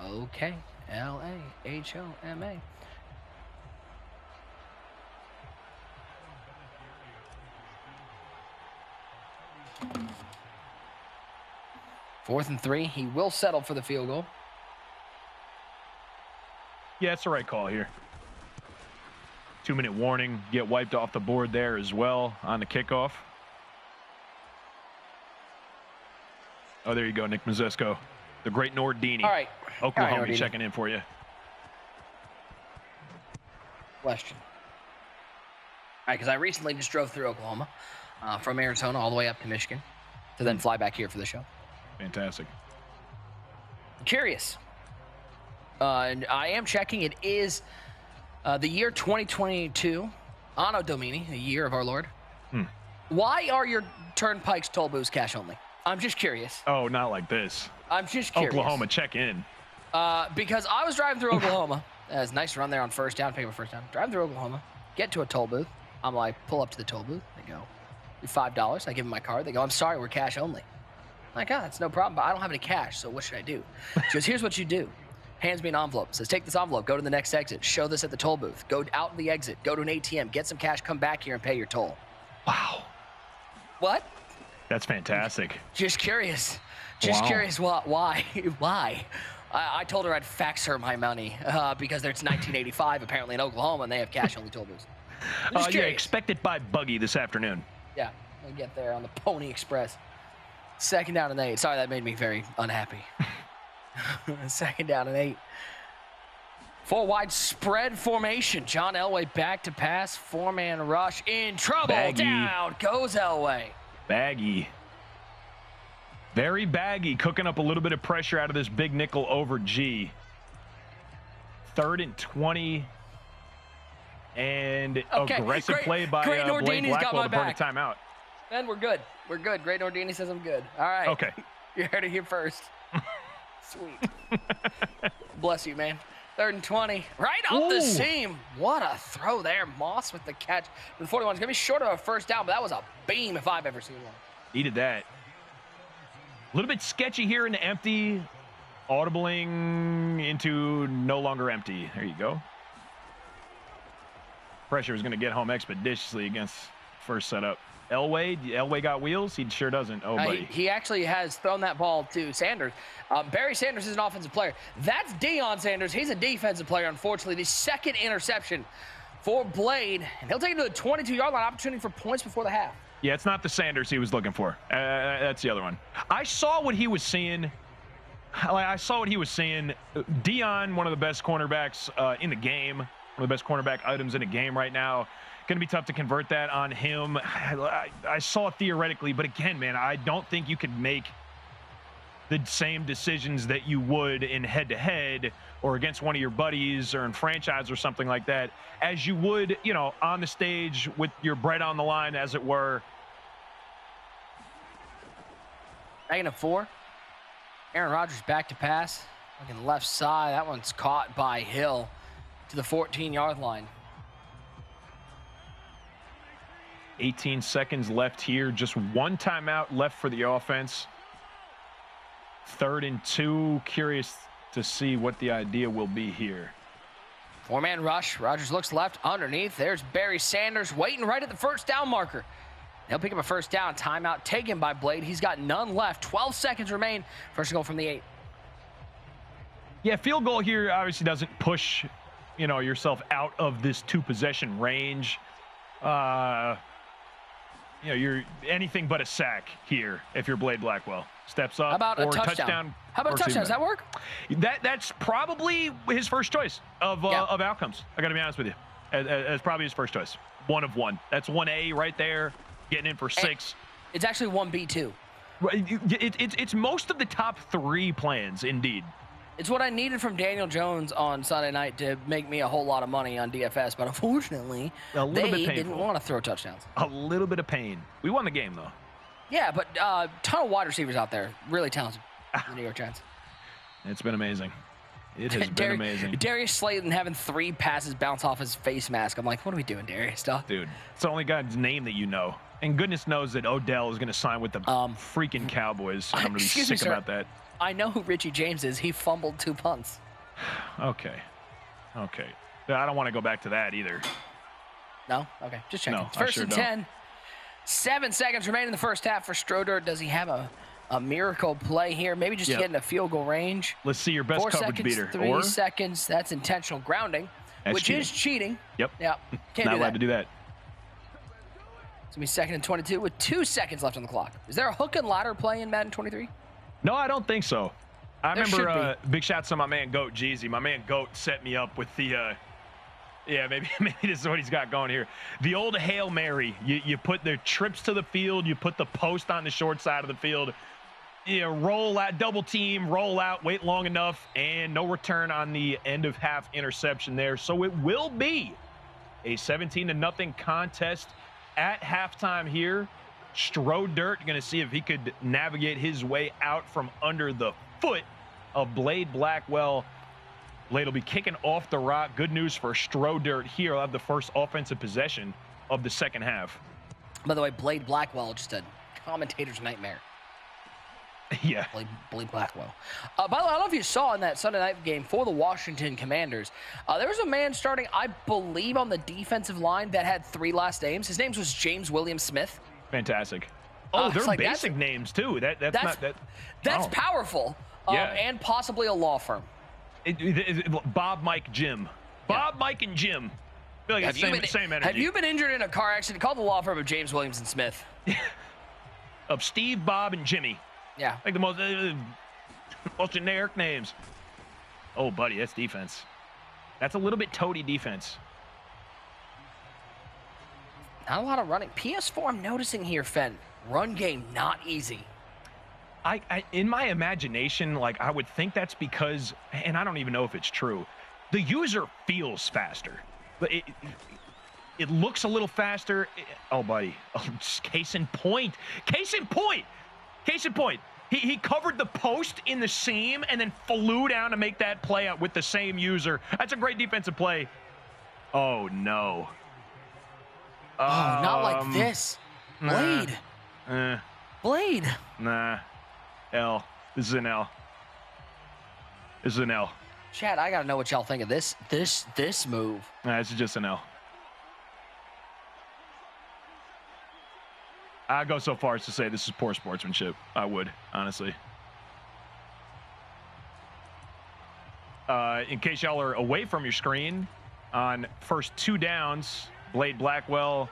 Okay. LAHOMA. 4th and 3. He will settle for the field goal. Yeah, it's the right call here. 2-minute warning. Get wiped off the board there as well on the kickoff. Oh, there you go, Nick Mazesco. The great Nordini. All right. Oklahoma All right, checking in for you. Question. All right, because I recently just drove through Oklahoma from Arizona all the way up to Michigan to then fly back here for the show. Fantastic. I'm curious. And I am checking. It is the year 2022, Anno Domini, the year of our Lord. Why are your turnpikes toll booths cash only? I'm just curious. Oh, not like this. I'm just curious. Oklahoma, check in. Because I was driving through Oklahoma. It was a nice run there on first down, pick up a first down. Driving through Oklahoma, get to a toll booth. I'm like, pull up to the toll booth. They go, $5. I give them my card. They go, I'm sorry, we're cash only. I'm like, that's no problem, but I don't have any cash, so what should I do? She goes, here's what you do. Hands me an envelope. Says, take this envelope, go to the next exit, show this at the toll booth, go out the exit, go to an ATM, get some cash, come back here and pay your toll. Wow. What? That's fantastic. Just curious. Just curious why? Why? I told her I'd fax her my money because it's 1985 apparently in Oklahoma and they have cash only toll booths. Yeah, expect it by buggy this afternoon. Yeah, I'll get there on the Pony Express. 2nd down and 8. Sorry, that made me very unhappy. 2nd down and 8. 4 wide spread formation. John Elway back to pass. 4-man rush. In trouble. Baggy. Down goes Elway. Baggy. Very baggy. Cooking up a little bit of pressure out of this big nickel over G. 3rd and 20. And aggressive play by Blake Blackwell to burn a timeout. Then we're good. We're good. Great Nordini says I'm good. All right. Okay. You heard it here first. Sweet. Bless you, man. 3rd and 20. Right up the seam. What a throw there. Moss with the catch. The 41 is going to be short of a first down, but that was a beam if I've ever seen one. Needed that. A little bit sketchy here in the empty. Audibling into no longer empty. There you go. Pressure is going to get home expeditiously against first setup. Elway got wheels? He sure doesn't. Oh, buddy. He actually has thrown that ball to Sanders. Barry Sanders is an offensive player. That's Deion Sanders. He's a defensive player, unfortunately. The 2nd interception for Blade. And he'll take it to the 22-yard line. Opportunity for points before the half. Yeah, it's not the Sanders he was looking for. That's the other one. I saw what he was seeing. Deion, one of the best cornerbacks in the game. One of the best cornerback items in the game right now. Going to be tough to convert that on him. I saw it theoretically, but again, man, I don't think you could make the same decisions that you would in head-to-head or against one of your buddies or in franchise or something like that as you would, you know, on the stage with your bread on the line, as it were. 2nd and 4. Aaron Rodgers back to pass. Looking left side. That one's caught by Hill to the 14-yard line. 18 seconds left here. Just one timeout left for the offense. 3rd and 2. Curious to see what the idea will be here. 4-man rush. Rodgers looks left underneath. There's Barry Sanders waiting right at the first down marker. He'll pick up a first down. Timeout taken by Blade. He's got none left. 12 seconds remain. First goal from the 8. Yeah, field goal here obviously doesn't push, you know, yourself out of this 2-possession range. You know, you're anything but a sack here if you're Blade Blackwell. Steps up. How about or a touchdown? How about a touchdown? Does that work? That's probably his first choice of outcomes. I got to be honest with you. As probably his first choice. 1 of 1. That's 1A right there. Getting in for 6. It's actually 1B too. It's most of the top 3 plans, indeed. It's what I needed from Daniel Jones on Sunday night to make me a whole lot of money on DFS, but unfortunately, they didn't want to throw touchdowns. A little bit of pain. We won the game, though. Yeah, but ton of wide receivers out there. Really talented, the New York Giants. It's been amazing. It has been amazing. Darius Slayton having 3 passes bounce off his face mask. I'm like, what are we doing, Darius? Dude, it's the only guy's name that you know. And goodness knows that Odell is going to sign with the freaking Cowboys. I'm going to be sick about that. I know who Richie James is. He fumbled 2 punts. Okay. I don't want to go back to that either. No? Okay, just checking. No, First and 10. 7 seconds remaining in the first half for Stroder. Does he have a miracle play here? Maybe just getting a field goal range. Let's see your best 4 coverage seconds, beater. 3 seconds. That's intentional grounding, which is cheating. Yep. Yeah. Can't Not allowed to do that. It's going to be second and 22 with 2 seconds left on the clock. Is there a hook and ladder play in Madden 23? No, I don't think so. I remember big shouts to my man Goat Jeezy. My man Goat set me up with the maybe this is what he's got going here. The old Hail Mary. You put the trips to the field, you put the post on the short side of the field. You roll out, double team, roll out, wait long enough, and no return on the end of half interception there. So it will be a 17-0 contest at halftime here. Stroder going to see if he could navigate his way out from under the foot of Blade Blackwell. Blade will be kicking off the rock. Good news for Stroder here. He'll have the first offensive possession of the second half. By the way, Blade Blackwell, just a commentator's nightmare. Yeah. Blade Blackwell. By the way, I don't know if you saw in that Sunday night game for the Washington Commanders, there was a man starting, I believe, on the defensive line that had 3 last names. His name was James William Smith. Fantastic. Oh, they're like, basic names, too. That's powerful. And possibly a law firm. Bob, Mike, Jim. Bob, Mike, and Jim. I feel like it's same energy. Have you been injured in a car accident? Call the law firm of James Williams and Smith. Of Steve, Bob, and Jimmy. Yeah. Like the most generic names. Oh, buddy, that's defense. That's a little bit toady defense. Not a lot of running. PS4, I'm noticing here, Fenn. Run game, not easy. I in my imagination, like, I would think that's because, and I don't even know if it's true, the user feels faster. It looks a little faster. Oh, buddy. Oh, case in point. Case in point. Case in point. He covered the post in the seam and then flew down to make that play out with the same user. That's a great defensive play. Oh, no. Oh, not like this. Blade. Blade. Nah. L. This is an L. This is an L. Chad, I gotta know what y'all think of this move. Nah, this is just an L. I'd go so far as to say this is poor sportsmanship. I would, honestly. In case y'all are away from your screen, on first 2 downs, Blade Blackwell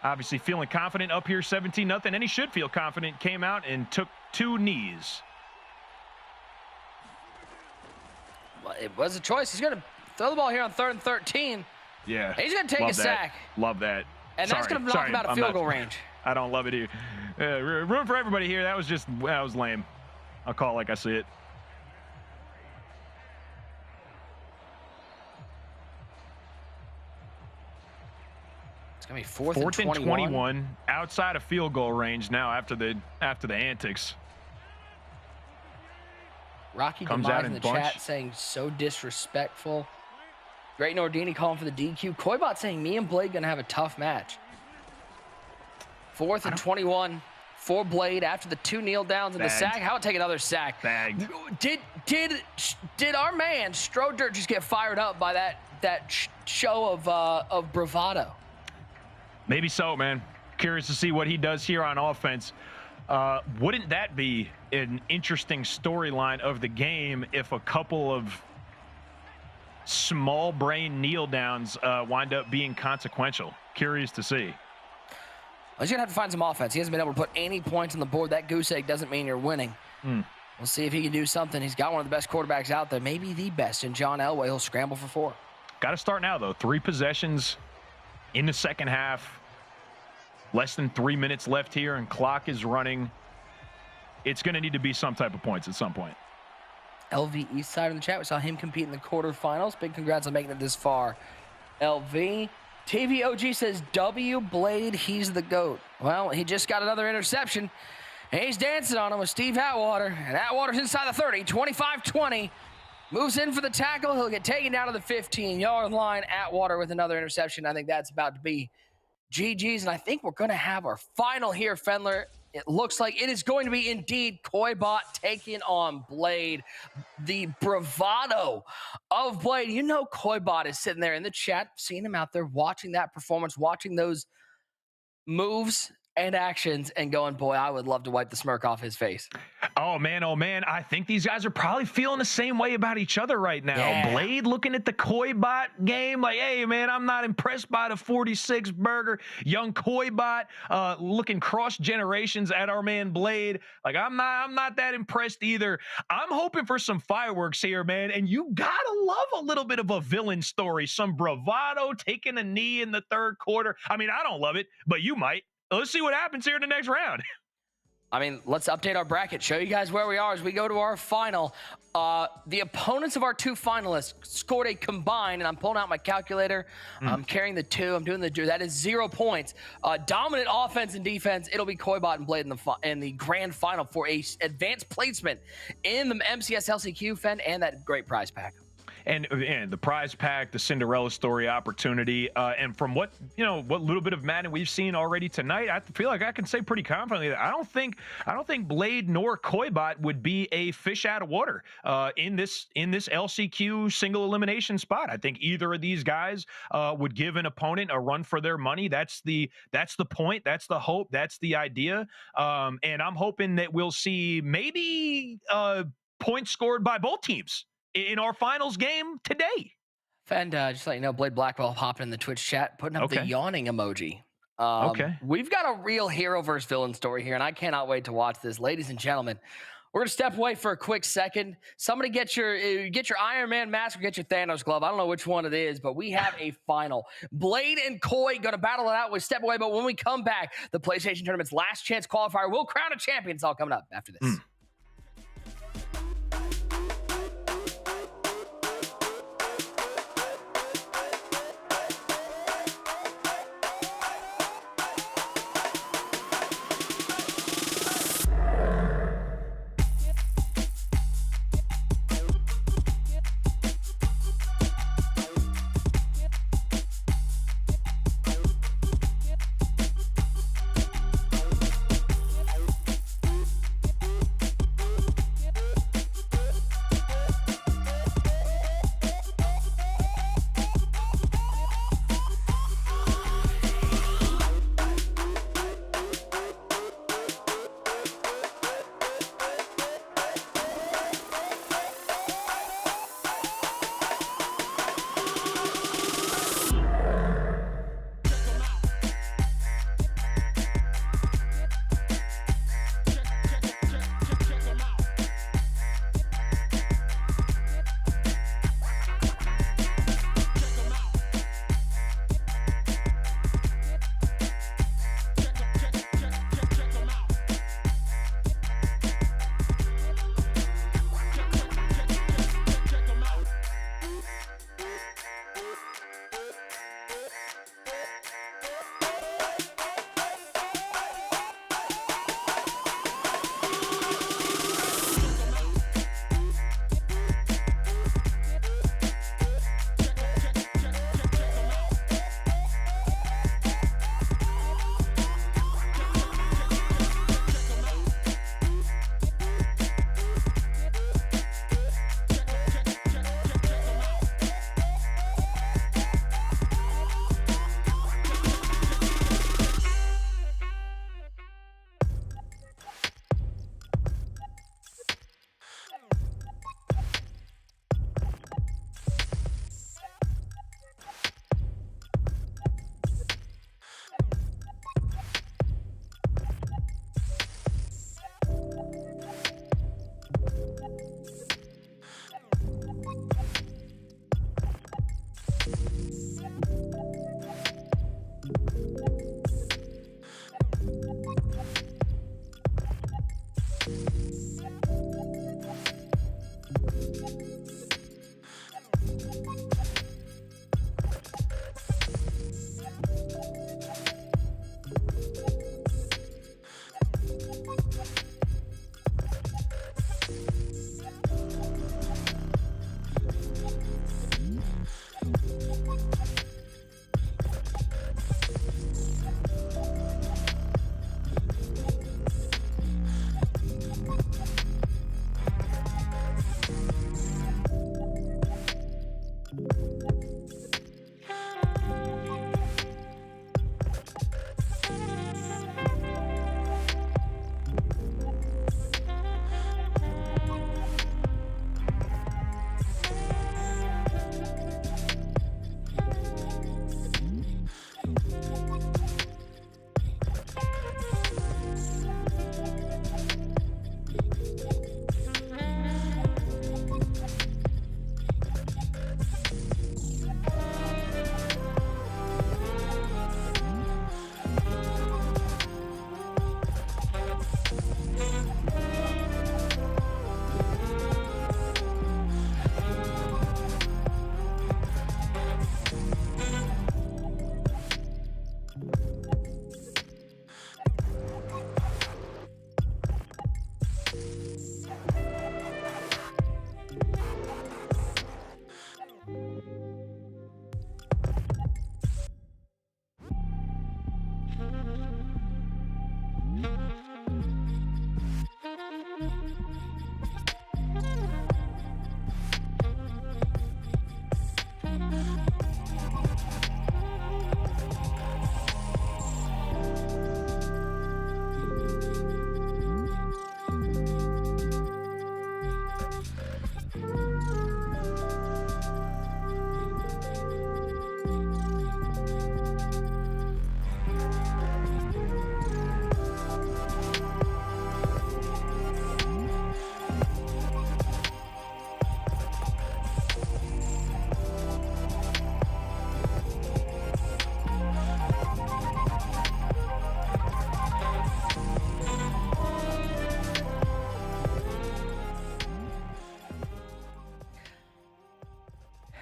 obviously feeling confident up here, 17-0, and he should feel confident, came out and took 2 knees. Well, it was a choice. He's going to throw the ball here on 3rd and 13. Yeah. He's going to take a sack. Love that. And that's going to knock him out of field goal range. I don't love it here. Room for everybody here. That was lame. I'll call it like I see it. It's going to be 4th and 21. Outside of field goal range now after the antics. Rocky comes out in the chat saying so disrespectful. Great Nordini calling for the DQ. Koibot saying me and Blade going to have a tough match. 4th and 21 for Blade after the 2 kneel downs and the sack. How about take another sack? Bagged. Did our man Stroder just get fired up by that show of bravado? Maybe so, man. Curious to see what he does here on offense. Wouldn't that be an interesting storyline of the game if a couple of small brain kneel downs wind up being consequential? Curious to see. He's going to have to find some offense. He hasn't been able to put any points on the board. That goose egg doesn't mean you're winning. We'll see if he can do something. He's got one of the best quarterbacks out there, maybe the best, in John Elway. He'll scramble for 4. Got to start now, though. 3 possessions in the second half. Less than 3 minutes left here, and clock is running. It's going to need to be some type of points at some point. LV Eastside in the chat. We saw him compete in the quarterfinals. Big congrats on making it this far. LV. TVOG says, W Blade, he's the GOAT. Well, he just got another interception. And he's dancing on him with Steve Atwater. And Atwater's inside the 30, 25-20. Moves in for the tackle. He'll get taken down to the 15-yard line. Atwater with another interception. I think that's about to be GG's. And I think we're going to have our final here, Fendler. It looks like it is going to be indeed Koibot taking on Blade. The bravado of Blade. You know Koibot is sitting there in the chat, seeing him out there, watching that performance, watching those moves and actions and going, boy, I would love to wipe the smirk off his face. Oh man, I think these guys are probably feeling the same way about each other right now. Yeah. Blade looking at the Koibot game like, hey man, I'm not impressed by the 46 burger. Young Koibot looking cross generations at our man Blade. Like, I'm not that impressed either. I'm hoping for some fireworks here, man. And you gotta love a little bit of a villain story, some bravado, taking a knee in the third quarter. I mean, I don't love it, but you might. Let's see what happens here in the next round. I mean, let's update our bracket, show you guys where we are as we go to our final. The opponents of our two finalists scored a combined, and I'm pulling out my calculator. I'm carrying the two. I'm doing the two. That is 0 points. Dominant offense and defense. It'll be Koibot and Blade in the grand final for a advanced placement in the MCS LCQ, Fen, and that great prize pack. And the prize pack, the Cinderella story opportunity, and from what little bit of Madden we've seen already tonight, I feel like I can say pretty confidently that I don't think Blade nor Koibot would be a fish out of water in this LCQ single elimination spot. I think either of these guys would give an opponent a run for their money. That's the point. That's the hope. That's the idea. And I'm hoping that we'll see maybe points scored by both teams in our finals game today. And just let you know, Blade Blackwell hopping in the Twitch chat, putting up the yawning emoji. We've got a real hero versus villain story here, and I cannot wait to watch this. Ladies and gentlemen, we're going to step away for a quick second. Somebody get your Iron Man mask or get your Thanos glove. I don't know which one it is, but we have a final. Blade and Koi going to battle it out. We step away, but when we come back, the PlayStation Tournament's last chance qualifier will crown a champion. It's all coming up after this.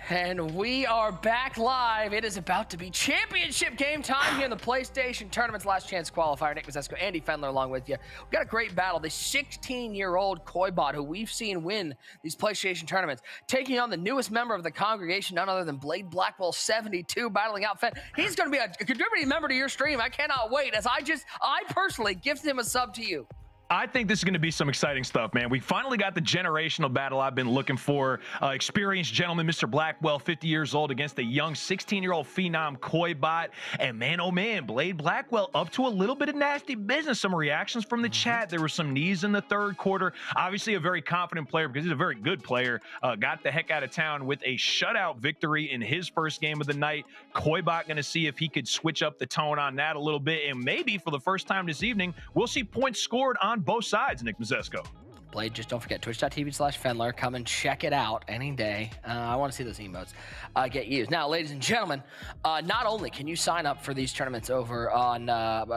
And we are back live. It is about to be championship game time here in the PlayStation Tournament's Last Chance Qualifier. Nick Mazesko, Andy Fendler along with you. We've got a great battle. The 16-year-old Koibot, who we've seen win these PlayStation Tournaments, taking on the newest member of the congregation, none other than Blade Blackwell 72, battling out Fend. He's going to be a contributing member to your stream. I cannot wait, as I personally gifted him a sub to you. I think this is going to be some exciting stuff, man. We finally got the generational battle I've been looking for. Experienced gentleman, Mr. Blackwell, 50 years old, against the young 16-year-old phenom Koibot. And man, oh man, Blade Blackwell up to a little bit of nasty business. Some reactions from the chat. There were some knees in the third quarter. Obviously a very confident player because he's a very good player. Got the heck out of town with a shutout victory in his first game of the night. Koibot going to see if he could switch up the tone on that a little bit. And maybe for the first time this evening, we'll see points scored on both sides, Nick Mazesko. Blade, just don't forget twitch.tv/Fendler. Come and check it out any day. I want to see those emotes get used. Now, ladies and gentlemen, not only can you sign up for these tournaments over on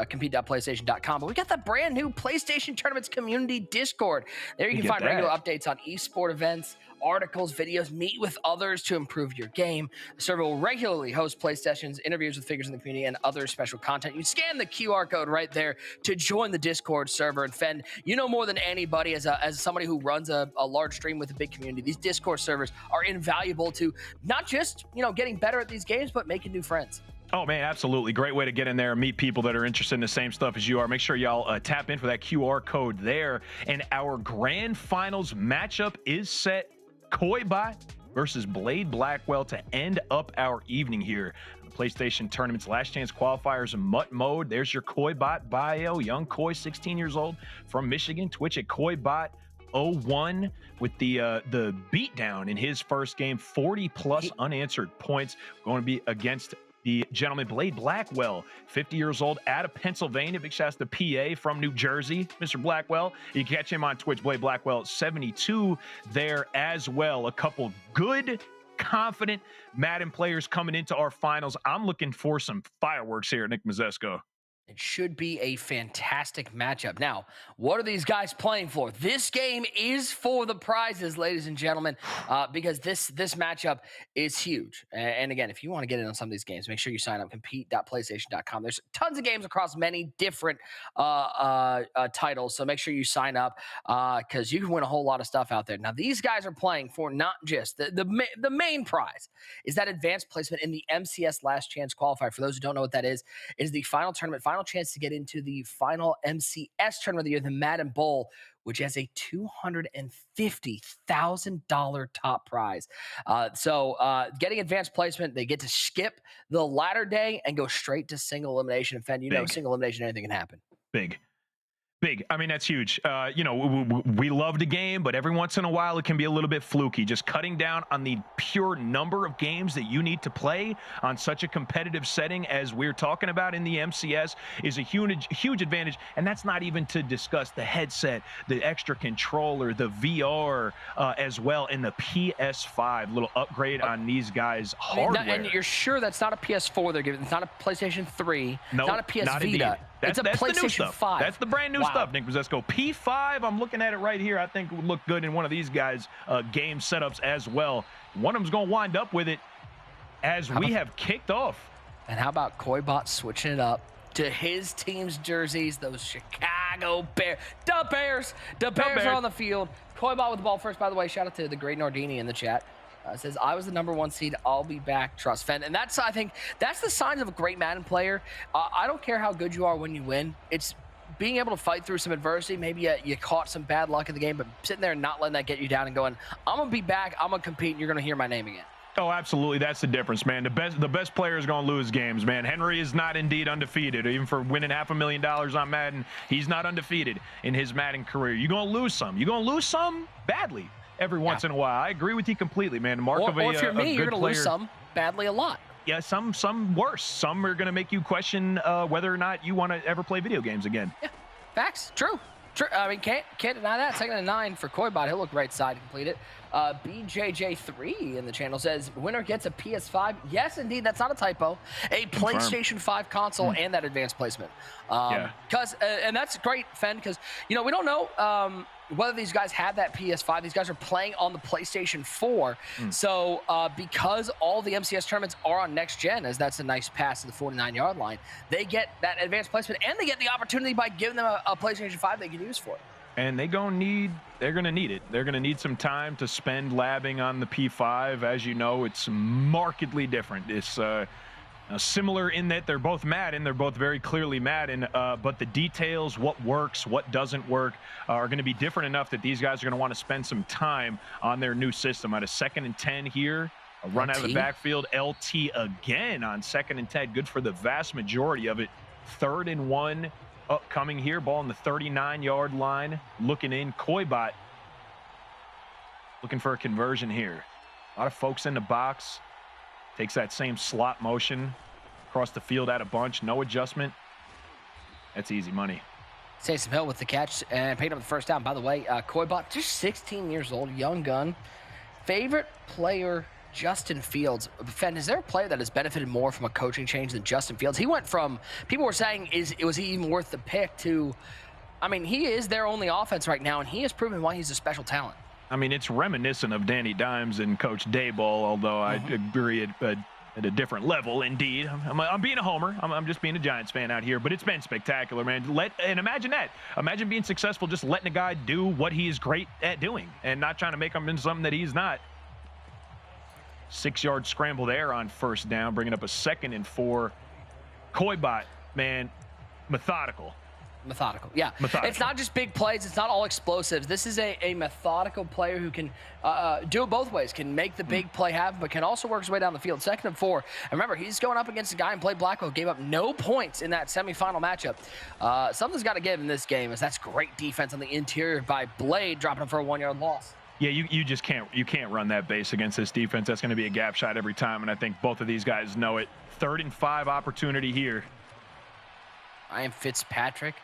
compete.playstation.com, but we got the brand new PlayStation Tournaments community Discord. There you can find regular updates on esport events, articles, videos, meet with others to improve your game. The server will regularly host play sessions, interviews with figures in the community, and other special content. You scan the QR code right there to join the Discord server. And Fend, you know more than anybody as somebody who runs a large stream with a big community, these Discord servers are invaluable to not just, getting better at these games, but making new friends. Oh, man, absolutely. Great way to get in there and meet people that are interested in the same stuff as you are. Make sure y'all tap in for that QR code there. And our grand finals matchup is set. Koibot versus Blade Blackwell to end up our evening here. The PlayStation Tournament's Last Chance Qualifiers in MUT mode. There's your Koibot bio. Young Koi, 16 years old, from Michigan. Twitch at Koibot01 with the beatdown in his first game. 40+ unanswered points. Going to be against the gentleman Blade Blackwell, 50 years old, out of Pennsylvania. Big shouts to PA from New Jersey, Mr. Blackwell. You can catch him on Twitch, Blade Blackwell 72 there as well. A couple good, confident Madden players coming into our finals. I'm looking for some fireworks here, Nick Mazesko. It should be a fantastic matchup. Now, what are these guys playing for? This game is for the prizes, ladies and gentlemen, because this matchup is huge. And again, if you want to get in on some of these games, make sure you sign up, compete.playstation.com. There's tons of games across many different titles, so make sure you sign up because you can win a whole lot of stuff out there. Now, these guys are playing for not just the main prize is that advanced placement in the MCS Last Chance Qualifier. For those who don't know what that is the final tournament, final chance to get into the final MCS tournament of the year, the Madden Bowl, which has a $250,000 top prize. So getting advanced placement, they get to skip the latter day and go straight to single elimination. And Fend, single elimination, anything can happen. Big. I mean, that's huge. We love the game, but every once in a while it can be a little bit fluky. Just cutting down on the pure number of games that you need to play on such a competitive setting as we're talking about in the MCS is a huge advantage. And that's not even to discuss the headset, the extra controller, the VR as well, and the PS5 little upgrade on these guys' hardware. And you're sure that's not a PS4 they're giving? It's not a PlayStation 3. No, it's not a PS Vita. Indeed. It's a PlayStation 5. That's the brand new stuff, Nick Mazesko. P5, I'm looking at it right here. I think it would look good in one of these guys' game setups as well. One of them's going to wind up with it as we have kicked off. And how about Koibot switching it up to his team's jerseys, those Chicago Bears. The Bears are on the field. Koibot with the ball first, by the way. Shout out to the great Nordini in the chat. Says, I was the #1 seed. I'll be back. Trust Fend. And I think that's the signs of a great Madden player. I don't care how good you are when you win. It's being able to fight through some adversity. Maybe you caught some bad luck in the game, but sitting there and not letting that get you down and going, I'm going to be back. I'm going to compete, and you're going to hear my name again. Oh, absolutely. That's the difference, man. The best player is going to lose games, man. Henry is not indeed undefeated. Even for winning $500,000 on Madden, he's not undefeated in his Madden career. You're going to lose some. You're going to lose some badly. Every once in a while. I agree with you completely, man. Mark of or if you're me, you're going to lose some badly a lot. Yeah, some worse. Some are going to make you question whether or not you want to ever play video games again. Yeah, facts. True. I mean, can't deny that. 2nd and 9 for Koibot. He'll look right side to complete it. BJJ3 in the channel says, winner gets a PS5. Yes, indeed. That's not a typo. A PlayStation 5 console and that advanced placement. And that's great, Fend, because, we don't know whether these guys have that PS5, these guys are playing on the PlayStation 4. So because all the MCS tournaments are on next gen, as that's a nice pass to the 49-yard line, they get that advanced placement, and they get the opportunity by giving them a PlayStation 5 they can use for it. And they're going to need it. They're going to need some time to spend labbing on the P5. As you know, it's markedly different. It's similar in that they're both Madden. They're both very clearly Madden, but the details, what works, what doesn't work, are going to be different enough that these guys are going to want to spend some time on their new system. At a 2nd and 10 here, a run out of the backfield, LT again on 2nd and 10. Good for the vast majority of it. 3rd and 1 upcoming here. Ball on the 39-yard line. Looking in. Koibot looking for a conversion here. A lot of folks in the box. Takes that same slot motion across the field at a bunch. No adjustment. That's easy money. Taysom Hill with the catch and picked up the first down. By the way, Koibot, just 16 years old, young gun. Favorite player, Justin Fields. Fen, is there a player that has benefited more from a coaching change than Justin Fields? He went from, people were saying, was he even worth the pick, to, I mean, he is their only offense right now, and he has proven why he's a special talent. I mean, it's reminiscent of Danny Dimes and Coach Dayball, although I agree at a different level, indeed. I'm being a homer. I'm just being a Giants fan out here, but it's been spectacular, man. And imagine that. Imagine being successful, just letting a guy do what he is great at doing and not trying to make him into something that he's not. 6-yard scramble there on first down, bringing up a 2nd and 4. Koibot, man, methodical. Yeah. It's not just big plays. It's not all explosives. This is a methodical player who can do it both ways, can make the big play happen, but can also work his way down the field. 2nd and 4. And remember, he's going up against a guy in Blade Blackwell, gave up no points in that semifinal matchup. Something's got to give in this game, as that's great defense on the interior by Blade, dropping him for a 1-yard loss. Yeah, you just can't run that base against this defense. That's going to be a gap shot every time, and I think both of these guys know it. 3rd and 5 opportunity here. Ryan Fitzpatrick,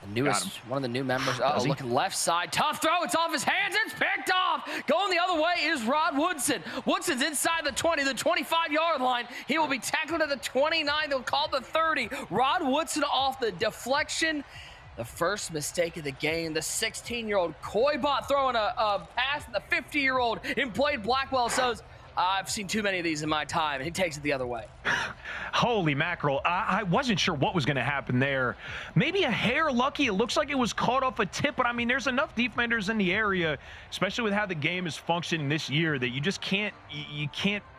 the newest, one of the new members. Looking left side. Tough throw. It's off his hands. It's picked off. Going the other way is Rod Woodson. Woodson's inside the 20, the 25-yard line. He will be tackled at the 29. They'll call the 30. Rod Woodson off the deflection. The first mistake of the game. The 16-year-old Koibot throwing a pass. The 50-year-old in Blade Blackwell says, I've seen too many of these in my time, and he takes it the other way. Holy mackerel. I wasn't sure what was going to happen there. Maybe a hair lucky. It looks like it was caught off a tip, but I mean, there's enough defenders in the area, especially with how the game is functioning this year, that you just can't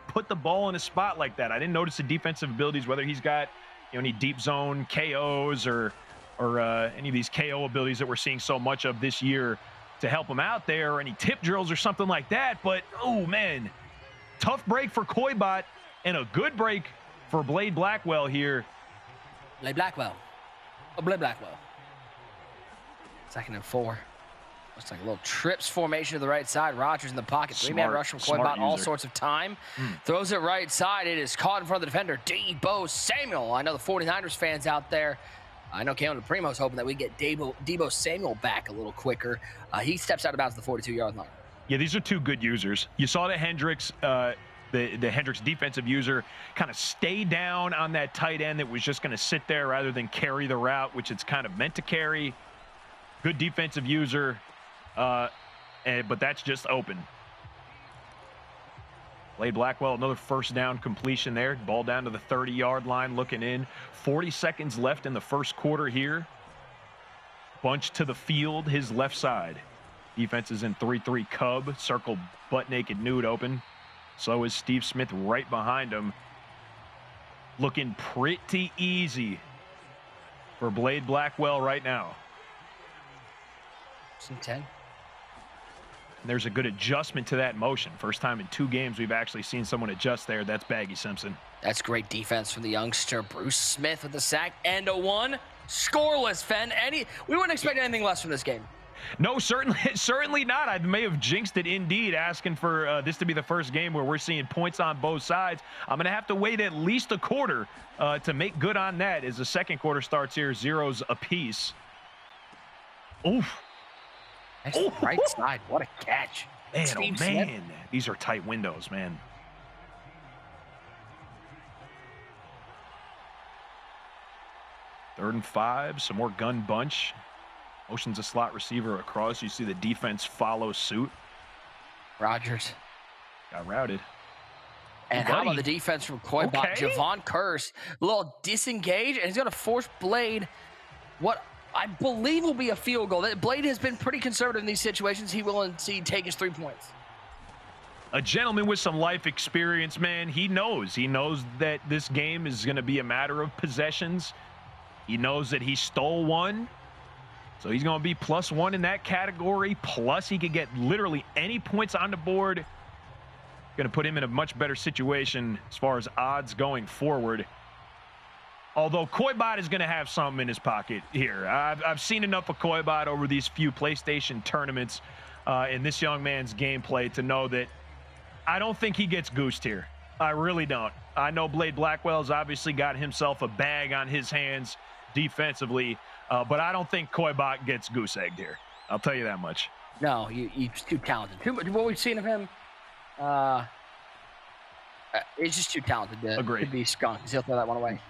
put the ball in a spot like that. I didn't notice the defensive abilities, whether he's got any deep zone KOs or any of these KO abilities that we're seeing so much of this year to help him out there, or any tip drills or something like that. But, oh, man, tough break for Koibot and a good break for Blade Blackwell here. Blade Blackwell. 2nd and 4. Looks like a little trips formation to the right side. Rodgers in the pocket. 3-man rush from Koibot, all sorts of time. Throws it right side. It is caught in front of the defender, Deebo Samuel. I know the 49ers fans out there, I know Keanu Primo's hoping that we get Deebo Samuel back a little quicker. He steps out of bounds at the 42-yard line. Yeah, these are two good users. You saw that Hendricks, the Hendricks defensive user, kind of stay down on that tight end that was just going to sit there rather than carry the route, which it's kind of meant to carry. Good defensive user, but that's just open. Blade Blackwell, another first down completion there. Ball down to the 30-yard line, looking in. 40 seconds left in the first quarter here. Bunch to the field, his left side. Defense is in 3-3 Cub. Circle butt-naked nude open. So is Steve Smith right behind him. Looking pretty easy for Blade Blackwell right now. Some 10. There's a good adjustment to that motion. First time in 2 games we've actually seen someone adjust there. That's Baggy Simpson. That's great defense from the youngster. Bruce Smith with the sack and a 1. Scoreless, Fen. We wouldn't expect anything less from this game. No, certainly not. I may have jinxed it indeed, asking for this to be the first game where we're seeing points on both sides. I'm going to have to wait at least a quarter to make good on that as the second quarter starts here, 0s apiece. Oof. That's the right side. What a catch. Man, Steve Smith. These are tight windows, man. Third and 5, some more gun bunch. Motions a slot receiver across. You see the defense follow suit. Rogers got routed. And how about the defense from Koibot? Okay. Javon Curse, a little disengaged, and he's going to force Blade what I believe will be a field goal. Blade has been pretty conservative in these situations. He will indeed take his 3 points. A gentleman with some life experience, man. He knows that this game is going to be a matter of possessions. He knows that he stole one. So he's going to be +1 in that category. Plus, he could get literally any points on the board. Going to put him in a much better situation as far as odds going forward. Although Koibot is going to have something in his pocket here. I've seen enough of Koibot over these few PlayStation tournaments in this young man's gameplay to know that I don't think he gets goosed here. I really don't. I know Blade Blackwell's obviously got himself a bag on his hands defensively, but I don't think Koibot gets goose-egged here. I'll tell you that much. No, he's too talented. What we've seen of him, he's just too talented to be skunked. He'll throw that one away.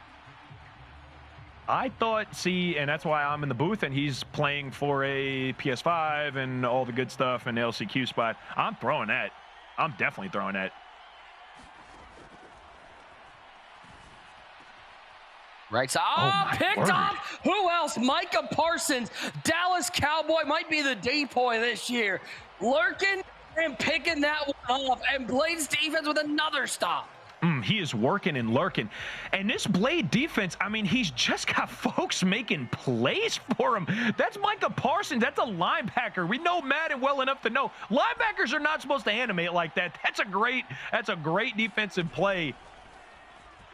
I thought, see, and that's why I'm in the booth and he's playing for a PS5 and all the good stuff and the LCQ spot. I'm throwing that. I'm definitely throwing that. Right side. Picked off. Who else? Micah Parsons. Dallas Cowboy might be the D-boy this year. Lurking and picking that one off. And Blade's defense with another stop. He is working and lurking. And this Blade defense, I mean, he's just got folks making plays for him. That's Micah Parsons. That's a linebacker. We know Madden well enough to know linebackers are not supposed to animate like that. That's a great defensive play.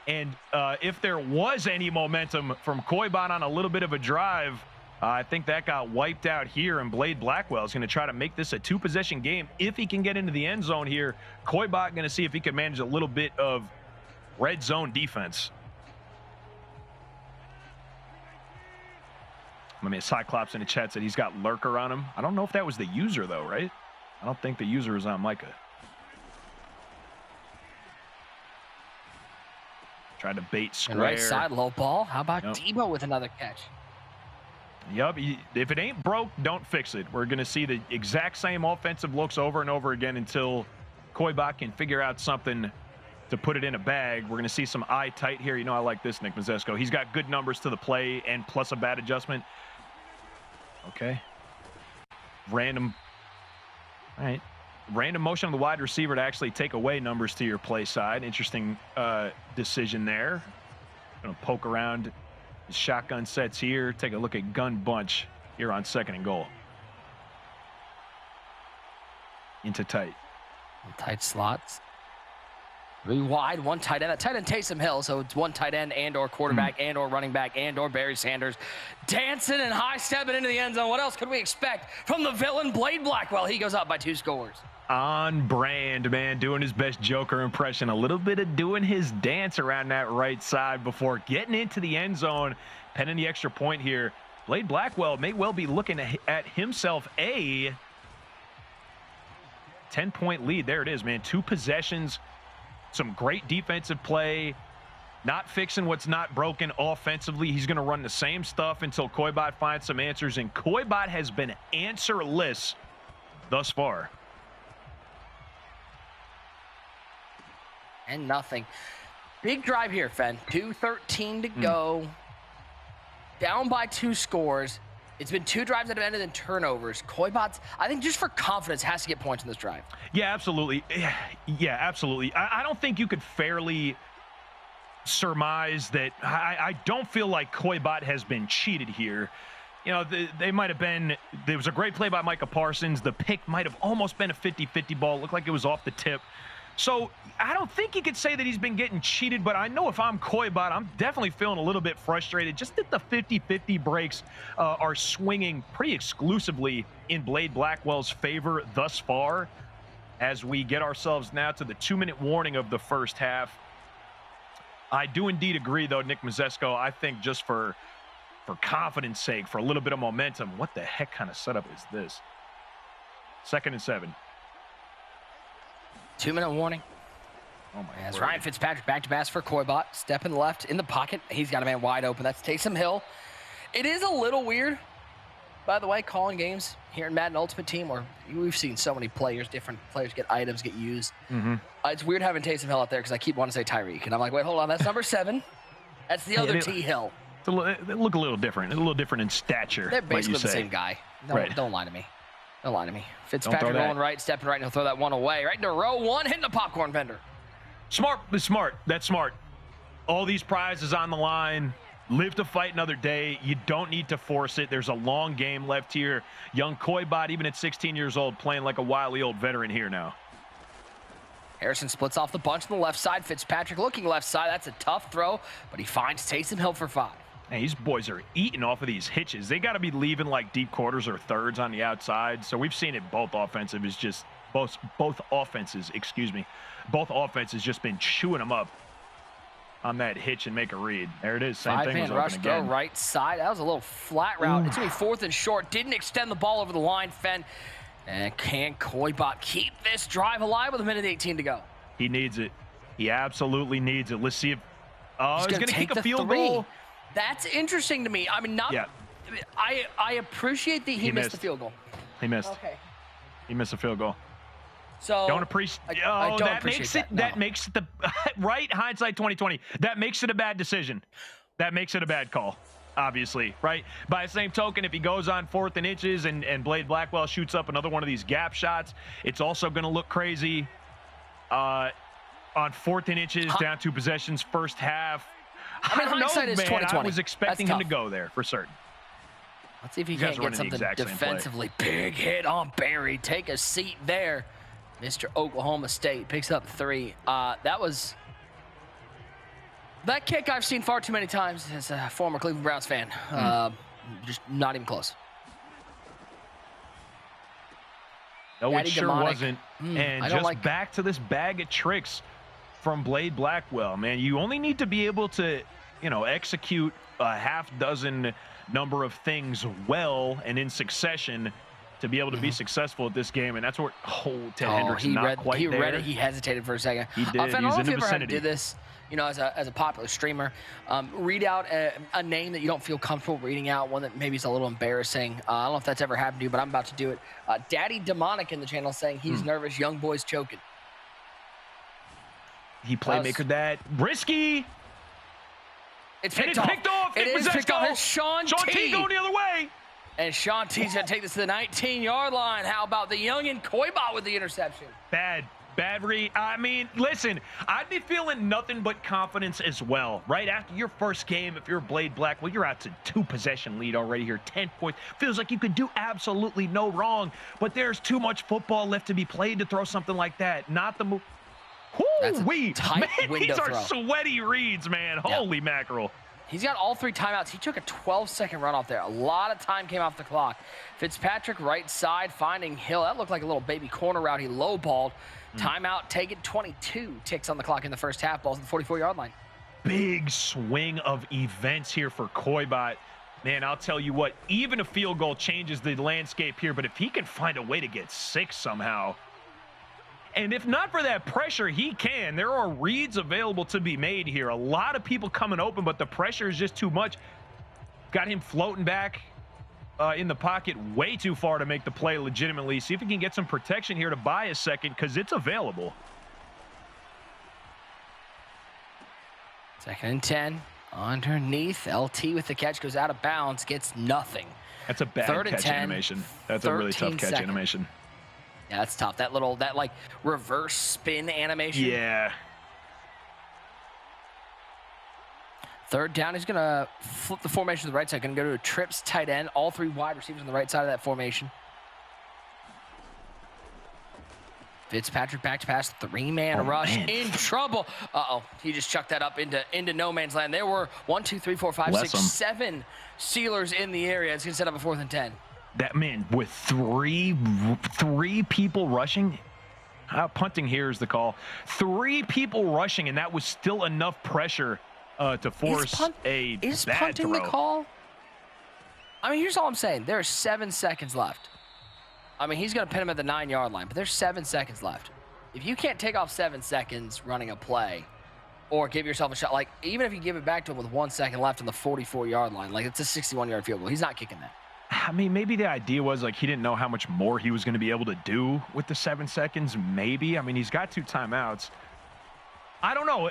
And if there was any momentum from Koibot on a little bit of a drive, I think that got wiped out here, and Blade Blackwell is going to try to make this a 2-possession game. If he can get into the end zone here, Koibot going to see if he can manage a little bit of red zone defense. I mean, Cyclops in the chat said he's got Lurker on him. I don't know if that was the user, though, right? I don't think the user is on Micah. Tried to bait square. Right side, low ball. How about Debo with another catch? Yep. If it ain't broke, don't fix it. We're going to see the exact same offensive looks over and over again until Koibot can figure out something to put it in a bag. We're going to see some eye tight here. You know, I like this, Nick Mazesco. He's got good numbers to the play and plus a bad adjustment. Okay. Random. All right. Random motion of the wide receiver to actually take away numbers to your play side. Interesting decision there. Going to poke around the shotgun sets here. Take a look at gun bunch here on 2nd and goal. Into tight. Tight slots. Really wide, one tight end. That tight end Taysom Hill, so it's one tight end and or quarterback and or running back and or Barry Sanders. Dancing and high stepping into the end zone. What else could we expect from the villain Blade Blackwell? He goes up by 2 scores. On brand, man, doing his best Joker impression. A little bit of doing his dance around that right side before getting into the end zone. Penning the extra point here. Blade Blackwell may well be looking at himself a 10-point lead. There it is, man. 2 possessions. Some great defensive play. Not fixing what's not broken offensively. He's going to run the same stuff until Koibot finds some answers. And Koibot has been answerless thus far. And nothing. Big drive here, Fen. 2:13 to go. Down by 2 scores. It's been 2 drives that have ended in turnovers. Koibot, I think just for confidence, has to get points in this drive. Yeah, absolutely. Yeah, absolutely. I don't think you could fairly surmise that. I don't feel like Koibot has been cheated here. You know, they might have been. There was a great play by Micah Parsons. The pick might have almost been a 50-50 ball. It looked like it was off the tip. So I don't think you could say that he's been getting cheated, but I know if I'm Koibot, I'm definitely feeling a little bit frustrated. Just that the 50-50 breaks are swinging pretty exclusively in Blade Blackwell's favor thus far as we get ourselves now to the 2-minute warning of the first half. I do indeed agree, though, Nick Mazesco. I think just for confidence sake, for a little bit of momentum, what the heck kind of setup is this? 2nd and 7. 2-minute warning. Oh my As word. Ryan Fitzpatrick back to pass for Koibot. Step in the left in the pocket. He's got a man wide open. That's Taysom Hill. It is a little weird by the way, calling games here in Madden Ultimate Team, where we've seen so many different players get items, get used. It's weird having Taysom Hill out there because I keep wanting to say Tyreek, and I'm like, wait, hold on, that's number 7. That's the other T Hill. They look a little different. A little different in stature. They're basically the same guy. Don't lie to me. Don't lie to me. Fitzpatrick rolling right, stepping right, and he'll throw that one away. Right into row 1, hitting the popcorn vendor. Smart. That's smart. All these prizes on the line. Live to fight another day. You don't need to force it. There's a long game left here. Young Koibot, even at 16 years old, playing like a wily old veteran here now. Harrison splits off the bunch on the left side. Fitzpatrick looking left side. That's a tough throw, but he finds Taysom Hill for 5. Hey, these boys are eating off of these hitches. They got to be leaving like deep quarters or thirds on the outside. So we've seen it both offensive is just both offenses, both offenses just been chewing them up on that hitch and make a read. There it is. Same thing was rush, open again. go right side. That was a little flat route. It's going to be 4th and short. Didn't extend the ball over the line, Fenn. And can Koibot keep this drive alive with 1:18 to go? He needs it. He absolutely needs it. Let's see if he's going to kick a field goal. That's interesting to me. I mean, I appreciate that he missed the field goal. He missed. Okay. He missed a field goal. So don't appreciate. I don't appreciate that. That makes it the right hindsight 2020. That makes it a bad decision. That makes it a bad call. Obviously, right? By the same token, if he goes on 4th and inches and Blade Blackwell shoots up another one of these gap shots, it's also going to look crazy. On 4th and inches, down 2 possessions, first half. I mean, hindsight is 2020. I was expecting him to go there for certain. Let's see if he can't get something defensively. Big hit on Barry. Take a seat there. Mr. Oklahoma State picks up 3. That kick I've seen far too many times as a former Cleveland Browns fan. Just not even close. No, it sure wasn't. And just back to this bag of tricks from Blade Blackwell, man. You only need to be able to, execute a half dozen number of things well and in succession to be able to be successful at this game, and that's what Ted Hendrickson not quite there. He read it. He hesitated for a second. He did. I don't know if you ever had to do this, as a popular streamer, read out a name that you don't feel comfortable reading out, one that maybe is a little embarrassing. I don't know if that's ever happened to you, but I'm about to do it. Daddy Demonic in the channel saying he's nervous. Young boy's choking. He playmaker that risky. It's picked off. It is picked off. It's Sean T going the other way. And Sean T's going to take this to the 19-yard line. How about the youngin' Koibot with the interception? Bad read. I mean, listen, I'd be feeling nothing but confidence as well. Right after your first game, if you're Blade Black, well, you're out to 2-possession lead already here, 10 points. Feels like you could do absolutely no wrong, but there's too much football left to be played to throw something like that. Not the move. That's a tight window these are sweaty reads, man. Holy mackerel. He's got all 3 timeouts. He took a 12-second run off there. A lot of time came off the clock. Fitzpatrick right side finding Hill. That looked like a little baby corner route. He lowballed. Timeout taken. 22 ticks on the clock in the first half. Ball's at the 44-yard line. Big swing of events here for Koibot. Man, I'll tell you what, even a field goal changes the landscape here, but if he can find a way to get 6 somehow, and if not for that pressure, he can. There are reads available to be made here. A lot of people coming open, but the pressure is just too much. Got him floating back in the pocket way too far to make the play legitimately. See if he can get some protection here to buy a second, because it's available. 2nd and 10. Underneath. LT with the catch, goes out of bounds, gets nothing. That's a bad catch animation. That's a really tough catch animation. Yeah, that's tough. That like reverse spin animation. Yeah. 3rd down, he's going to flip the formation to the right side. Going to go to a trips tight end. All 3 wide receivers on the right side of that formation. Fitzpatrick back to pass, 3-man rush, in trouble. He just chucked that up into no man's land. There were 1, 2, 3, 4, 5, 6, 7 Steelers in the area. It's going to set up a 4th and 10. That man with three people rushing. Punting here is the call. 3 people rushing, and that was still enough pressure to force a bad throw. Is punting the call? I mean, here's all I'm saying. There are 7 seconds left. I mean, he's going to pin him at the 9-yard line, but there's 7 seconds left. If you can't take off 7 seconds running a play or give yourself a shot, like even if you give it back to him with 1 second left on the 44-yard line, like it's a 61-yard field goal, he's not kicking that. I mean, maybe the idea was like he didn't know how much more he was going to be able to do with the 7 seconds. Maybe. I mean, he's got 2 timeouts. I don't know.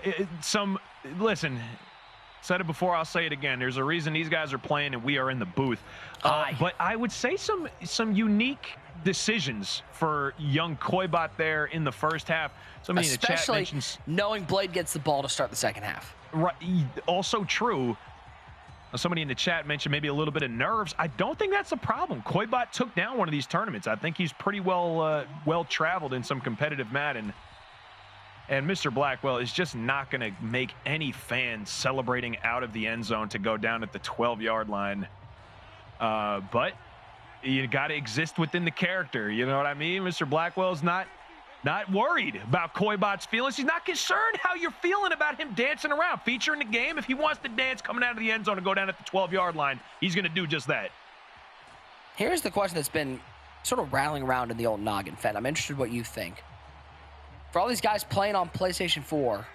Listen, said it before, I'll say it again. There's a reason these guys are playing and we are in the booth. But I would say some unique decisions for young Koibot there in the first half. Somebody in the chat mentions knowing Blade gets the ball to start the second half. Right. Also true. Somebody in the chat mentioned maybe a little bit of nerves. I don't think that's a problem. Koibot took down one of these tournaments. I think he's pretty well traveled in some competitive Madden. And Mr. Blackwell is just not going to make any fans celebrating out of the end zone to go down at the 12-yard line. But you got to exist within the character. You know what I mean? Mr. Blackwell's not worried about Koibot's feelings. He's not concerned how you're feeling about him dancing around, featuring the game. If he wants to dance coming out of the end zone and go down at the 12-yard line, he's going to do just that. Here's the question that's been sort of rattling around in the old noggin, Fed. I'm interested what you think. For all these guys playing on PlayStation 4,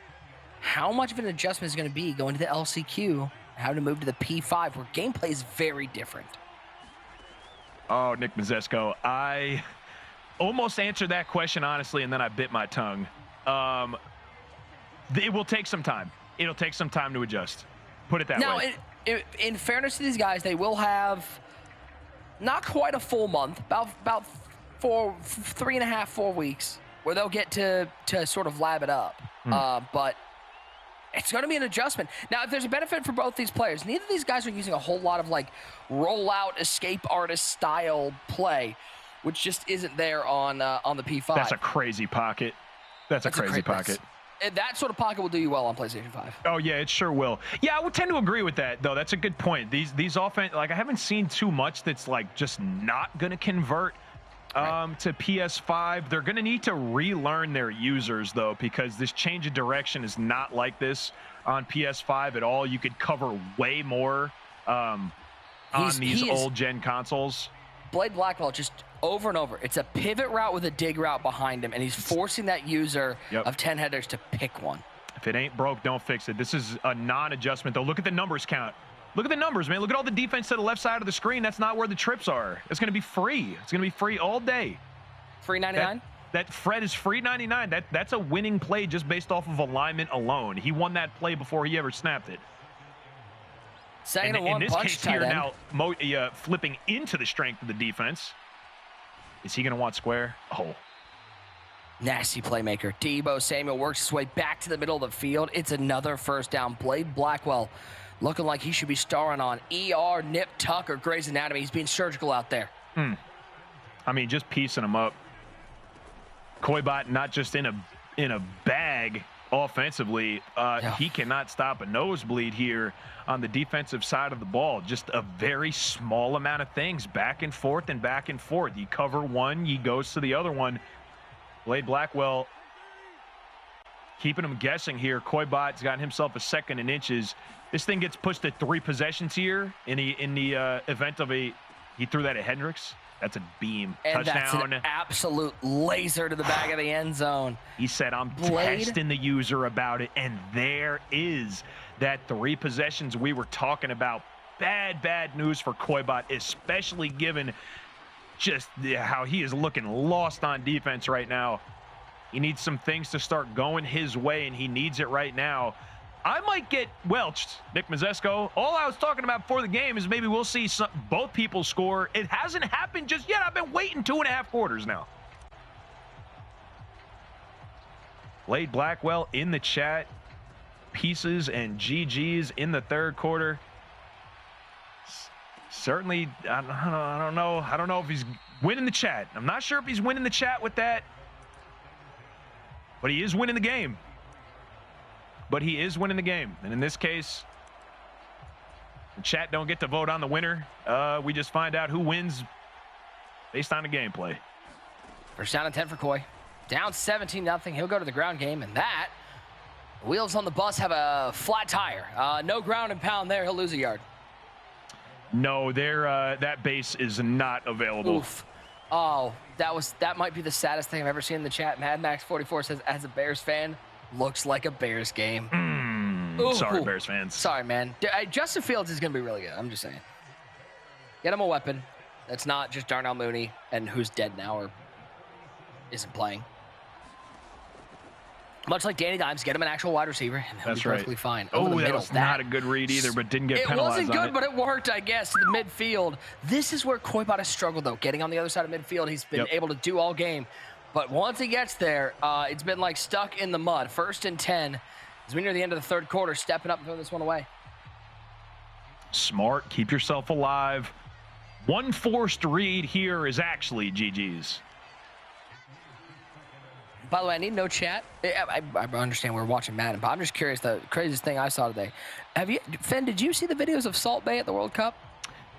how much of an adjustment is going to be going to the LCQ, having to move to the P5, where gameplay is very different? Oh, Nick Mazesco, I almost answered that question honestly, and then I bit my tongue. It will take some time. It'll take some time to adjust. Put it that way. Now, in fairness to these guys, they will have not quite a full month, about 3.5, 4 weeks, where they'll get to sort of lab it up. But it's going to be an adjustment. Now, if there's a benefit for both these players, neither of these guys are using a whole lot of like rollout escape artist style play, which just isn't there on the P5. That's a crazy pocket. That's a crazy pocket. That sort of pocket will do you well on PlayStation 5. Oh yeah, it sure will. Yeah, I would tend to agree with that though. That's a good point. These offense, like I haven't seen too much that's like just not going to convert to PS5. They're going to need to relearn their users though, because this change of direction is not like this on PS5 at all. You could cover way more on these old gen consoles. Blade Blackwell just over and over. It's a pivot route with a dig route behind him, and he's forcing that user of 10 headers to pick one. If it ain't broke, don't fix it. This is a non-adjustment though. Look at the numbers count. Look at the numbers, man. Look at all the defense to the left side of the screen. That's not where the trips are. It's going to be free. It's going to be free all day. Free 99? That Fred is free 99. That's a winning play just based off of alignment alone. He won that play before he ever snapped it. Second and one in this punch case here now, flipping into the strength of the defense. Is he going to want square? Oh. Nasty playmaker. Deebo Samuel works his way back to the middle of the field. It's another first down. Blade Blackwell looking like he should be starring on ER, Nip Tuck, or Grey's Anatomy. He's being surgical out there. I mean, just piecing him up. Koibot not just in a bag offensively. He cannot stop a nosebleed here on the defensive side of the ball. Just a very small amount of things, back and forth and back and forth. You cover one, he goes to the other one. Blade Blackwell keeping him guessing here. Koibot's gotten himself a second and inches. This thing gets pushed to 3 possessions here in the event of he threw that at Hendricks. That's a beam. And touchdown. That's an absolute laser to the back of the end zone. He said, I'm testing the user about it. And there is that 3 possessions we were talking about. Bad news for Koibot, especially given just how he is looking lost on defense right now. He needs some things to start going his way, and he needs it right now. I might get welched, Nick Mazesco. All I was talking about before the game is maybe we'll see both people score. It hasn't happened just yet. I've been waiting 2.5 quarters now. Blade Blackwell in the chat. Pieces and GGs in the third quarter. Certainly, I don't know if he's winning the chat. I'm not sure if he's winning the chat with that. But he is winning the game. And in this case, the chat don't get to vote on the winner. We just find out who wins based on the gameplay. First down and 10 for Koi. Down 17-0. He'll go to the ground game, and that wheels on the bus have a flat tire. No ground and pound there. He'll lose a yard. No, that base is not available. Oof. Oh, that might be the saddest thing I've ever seen in the chat. Mad Max 44 says, as a Bears fan, looks like a Bears game. Sorry, Bears fans. Sorry, man. Justin Fields is going to be really good. I'm just saying. Get him a weapon. That's not just Darnell Mooney and who's dead now or isn't playing. Much like Danny Dimes, get him an actual wide receiver, and he'll be perfectly fine. Oh, that was not a good read either, but didn't get penalized. It wasn't good, but it worked, I guess, to the midfield. This is where Koibot has struggled, though. Getting on the other side of midfield, he's been able to do all game. But once he gets there, it's been like stuck in the mud. 1st and 10 as we near the end of the 3rd quarter, stepping up and throwing this one away. Smart, keep yourself alive. One forced read here is actually GG's. By the way, I need no chat. I understand we're watching Madden, but I'm just curious. The craziest thing I saw today. Finn, did you see the videos of Salt Bae at the World Cup?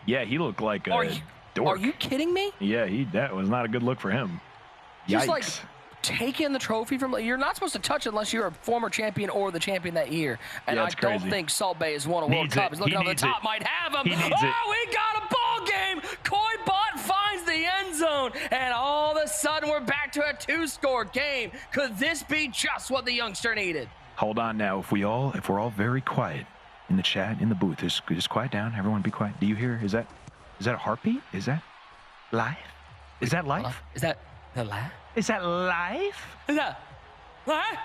Yeah, he looked like a dork. Are you kidding me? Yeah, that was not a good look for him. Just Yikes. like taking the trophy from, you're not supposed to touch it unless you're a former champion or the champion that year. And I don't think Salt Bae has won a World Cup. He's looking over the top, might have him. We got a ball game. Koibot finds the end zone, and all of a sudden we're back to a 2-score game. Could this be just what the youngster needed? Hold on now. If we're all very quiet in the chat, in the booth, just quiet down. Everyone be quiet. Do you hear? Is that a heartbeat? Is that life? Is that life? Is that the life? Is that life? Is that life?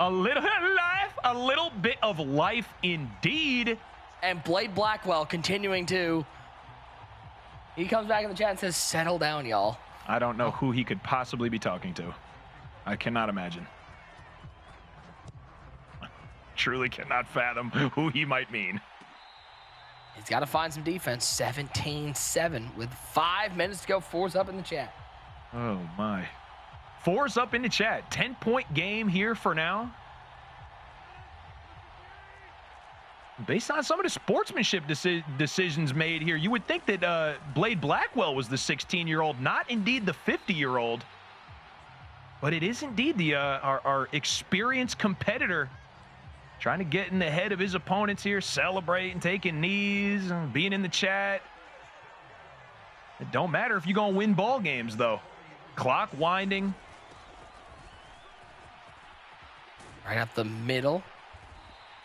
A little bit of life, a little bit of life indeed. And Blade Blackwell continuing to. He comes back in the chat and says, "Settle down, y'all." I don't know who he could possibly be talking to. I cannot imagine. Truly cannot fathom who he might mean. He's got to find some defense. 17-7 with 5 minutes to go. 4's up in the chat. Oh, my. 4's up in the chat. 10-point game here for now. Based on some of the sportsmanship decisions made here, you would think that Blade Blackwell was the 16-year-old, not indeed the 50-year-old. But it is indeed the our experienced competitor trying to get in the head of his opponents here, celebrating, taking knees, and being in the chat. It don't matter if you're going to win ball games, though. Clock winding. Right up the middle.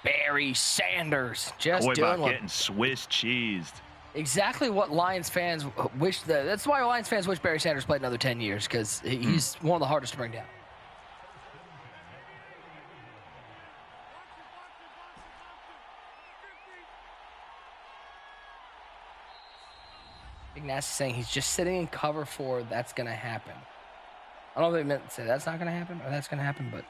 Barry Sanders just Koibot doing getting Swiss cheesed. Exactly what Lions fans wish. That's why Lions fans wish Barry Sanders played another 10 years, because he's one of the hardest to bring down. Big Nasty saying he's just sitting in cover 4. That's going to happen. I don't know if they meant to say that's not going to happen or that's going to happen, but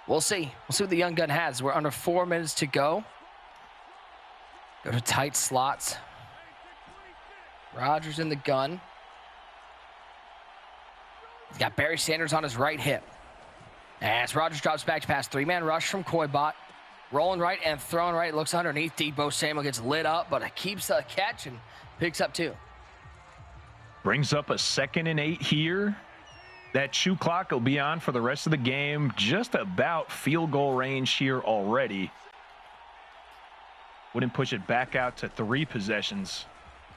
we'll see. We'll see what the young gun has. We're under 4 minutes to go. Go to tight slots. Rodgers in the gun. He's got Barry Sanders on his right hip. As Rodgers drops back to pass, 3-man rush from Koibot. Rolling right and throwing right. Looks underneath. Debo Samuel gets lit up, but it keeps a catch and picks up 2. Brings up a 2nd and 8 here. That shoe clock will be on for the rest of the game. Just about field goal range here already. Wouldn't push it back out to 3 possessions.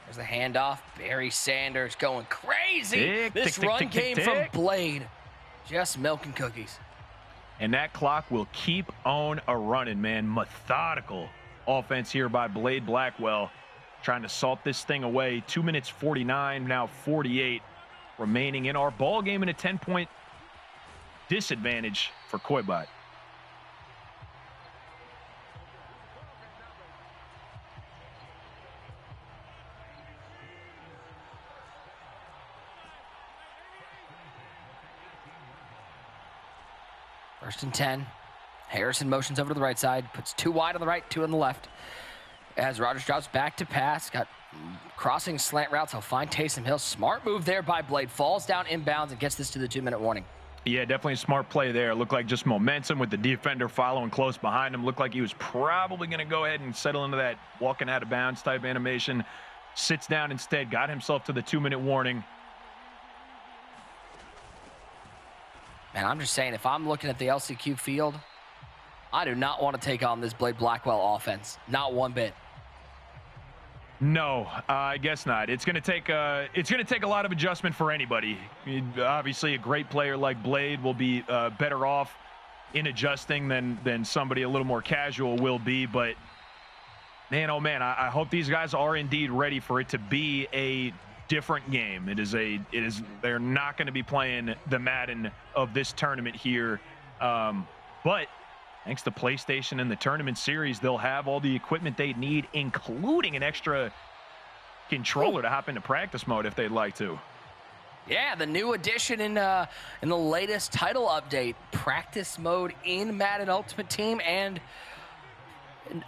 There's the handoff. Barry Sanders going crazy. This tick, run tick, came tick, from tick. Blade. Just milking cookies. And that clock will keep on a running, man. Methodical offense here by Blade Blackwell. Trying to salt this thing away. 2 minutes 49, now 48 remaining in our ball game, in a 10-point disadvantage for Koibot. First and 10. Harrison motions over to the right side. Puts 2 wide on the right, 2 on the left. As Rodgers drops back to pass. Got crossing slant routes. He'll find Taysom Hill. Smart move there by Blade. Falls down inbounds and gets this to the 2-minute warning. Yeah, definitely a smart play there. Looked like just momentum with the defender following close behind him. Looked like he was probably going to go ahead and settle into that walking out of bounds type animation. Sits down instead. Got himself to the 2-minute warning. Man, I'm just saying, if I'm looking at the LCQ field, I do not want to take on this Blade Blackwell offense. Not one bit. No, I guess not. It's going to take a lot of adjustment for anybody. Obviously, a great player like Blade will be better off in adjusting than somebody a little more casual will be. But man, oh man, I hope these guys are indeed ready for it to be a different game. They're not going to be playing the Madden of this tournament here. But thanks to PlayStation and the tournament series, they'll have all the equipment they need, including an extra controller to hop into practice mode if they'd like to. Yeah, the new addition in the latest title update, practice mode in Madden Ultimate Team, and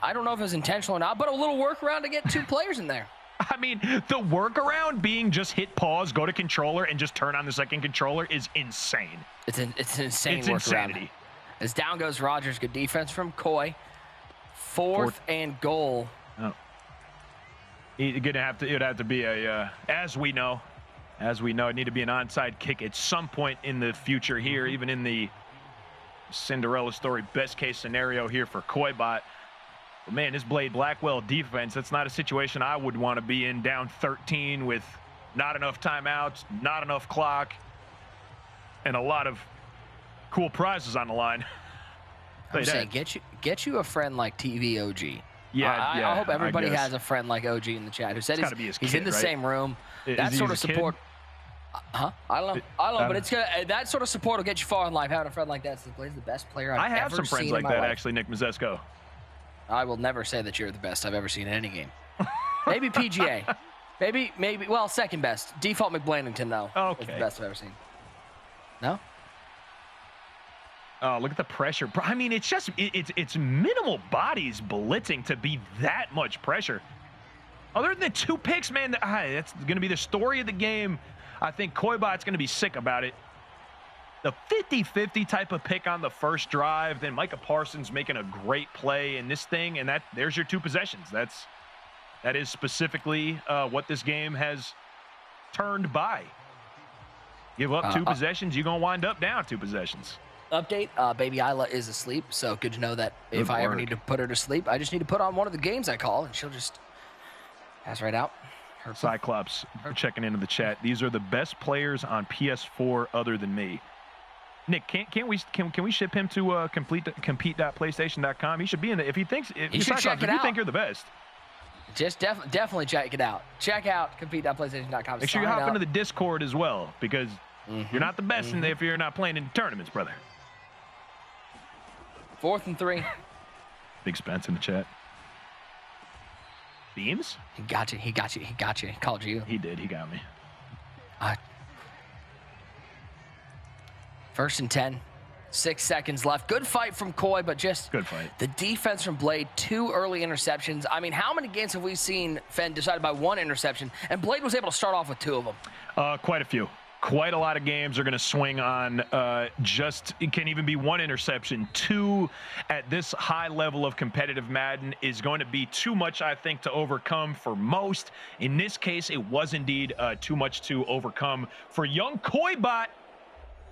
I don't know if it was intentional or not, but a little workaround to get 2 players in there. I mean, the workaround being just hit pause, go to controller, and just turn on the second controller is insane. It's an insane It's workaround. insanity. As down goes Rogers, good defense from Coy. Fourth and goal. Oh. It'd have to be a, as we know, it need to be an onside kick at some point in the future here, even in the Cinderella story best case scenario here for Koybot. But man, this Blade Blackwell defense, that's not a situation I would want to be in, down 13 with not enough timeouts, not enough clock, and a lot of cool prizes on the line. I'm saying, get you a friend like TVOG. Yeah, I hope everybody has a friend like OG in the chat who said he's in the same room. That sort of support. I don't know, but it's that sort of support will get you far in life. Having a friend like that is the best player I've ever seen. I have some friends like that, actually, Nick Mazesco. I will never say that you're the best I've ever seen in any game. Maybe PGA. maybe, well, second best. Default McBlandington, though. Okay. Is the best I've ever seen. No? Oh, look at the pressure. I mean, it's just, it's minimal bodies blitzing to be that much pressure. Other than the 2 picks, man, that's going to be the story of the game. I think Koybot's going to be sick about it. The 50-50 type of pick on the first drive, then Micah Parsons making a great play in this thing, and there's your 2 possessions. That is specifically what this game has turned by. Give up 2 possessions, you're going to wind up down 2 possessions. Update, baby Isla is asleep, so good to know that if I ever need to put her to sleep, I just need to put on one of the games I call, and she'll just pass right out. Cyclops checking into the chat. These are the best players on PS4 other than me. Nick, can we ship him to compete.playstation.com? He should be in the, if you think you think you're the best. Just definitely check it out. Check out compete.playstation.com. Make sure you hop into the Discord as well, because you're not the best if you're not playing in tournaments, brother. 4th and 3. Big Spence in the chat. Beams? He got you. He called you. He did. He got me. 1st and 10. 6 seconds left. Good fight from Coy, but just good fight. The defense from Blade, 2 early interceptions. I mean, how many games have we seen Fenn decided by 1 interception, and Blade was able to start off with 2 of them? Quite a few. Quite a lot of games are going to swing on it can even be 1 interception. 2 at this high level of competitive Madden is going to be too much, I think, to overcome for most. In this case, it was indeed too much to overcome for young Koybot.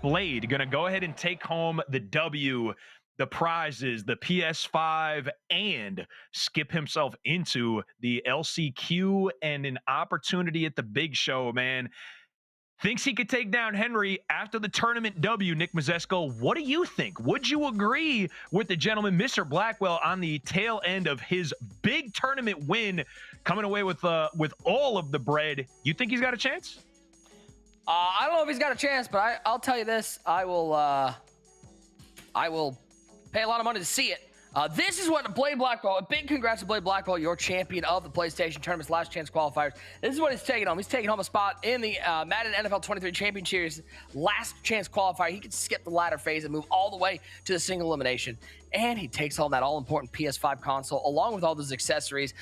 Blade going to go ahead and take home the W, the prizes, the PS5, and skip himself into the LCQ and an opportunity at the big show, man. Thinks he could take down Henry after the tournament W. Nick Mazesco, what do you think? Would you agree with the gentleman, Mr. Blackwell, on the tail end of his big tournament win, coming away with all of the bread? You think he's got a chance? I don't know if he's got a chance, but I'll tell you this: I will pay a lot of money to see it. This is what Blade Blackwell, a big congrats to Blade Blackwell, your champion of the PlayStation Tournament's Last Chance Qualifiers. This is what he's taking home. He's taking home a spot in the Madden NFL 23 Champion Series Last Chance Qualifier. He can skip the ladder phase and move all the way to the single elimination. And he takes home that all-important PS5 console along with all those accessories.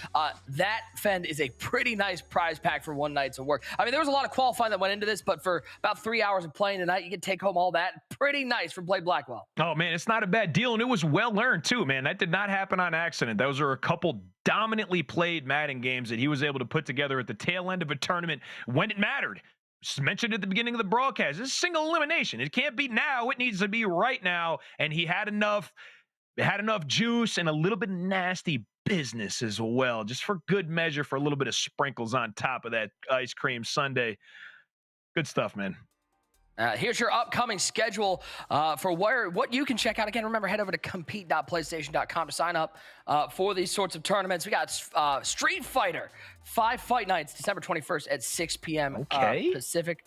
That, Fend, is a pretty nice prize pack for one night's of work. I mean, there was a lot of qualifying that went into this, but for about 3 hours of playing tonight, you can take home all that. Pretty nice for Blade Blackwell. Oh, man, it's not a bad deal, and it was well-earned, too, man. That did not happen on accident. Those are a couple dominantly played Madden games that he was able to put together at the tail end of a tournament when it mattered. Just mentioned at the beginning of the broadcast, this is single elimination. It can't be now. It needs to be right now, and he had enough. It had enough juice and a little bit of nasty business as well, just for good measure, for a little bit of sprinkles on top of that ice cream sundae. Good stuff, man. Here's your upcoming schedule for what you can check out. Again, remember, head over to compete.playstation.com to sign up for these sorts of tournaments. We got Street Fighter, 5 fight nights, December 21st at 6 p.m. Pacific.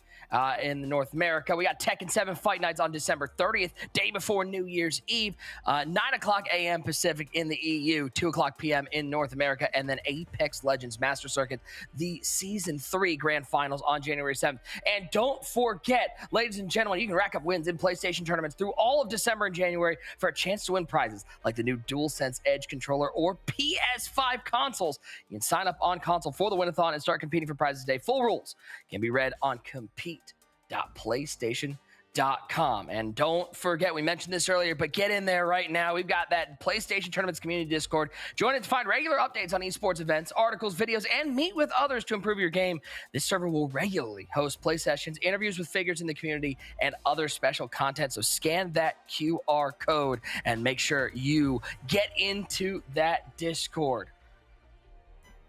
In North America. We got Tekken 7 fight nights on December 30th, day before New Year's Eve, 9 o'clock a.m. Pacific in the EU, 2 o'clock p.m. in North America, and then Apex Legends Master Circuit, the Season 3 Grand Finals on January 7th. And don't forget, ladies and gentlemen, you can rack up wins in PlayStation tournaments through all of December and January for a chance to win prizes like the new DualSense Edge controller or PS5 consoles. You can sign up on console for the win-a-thon and start competing for prizes today. Full rules can be read on compete.playstation.com. And don't forget, we mentioned this earlier, but get in there right now. We've got that PlayStation Tournaments community Discord. Join it to find regular updates on esports events, articles, videos, and meet with others to improve your game. This server will regularly host play sessions, interviews with figures in the community, and other special content. So scan that QR code and make sure you get into that Discord.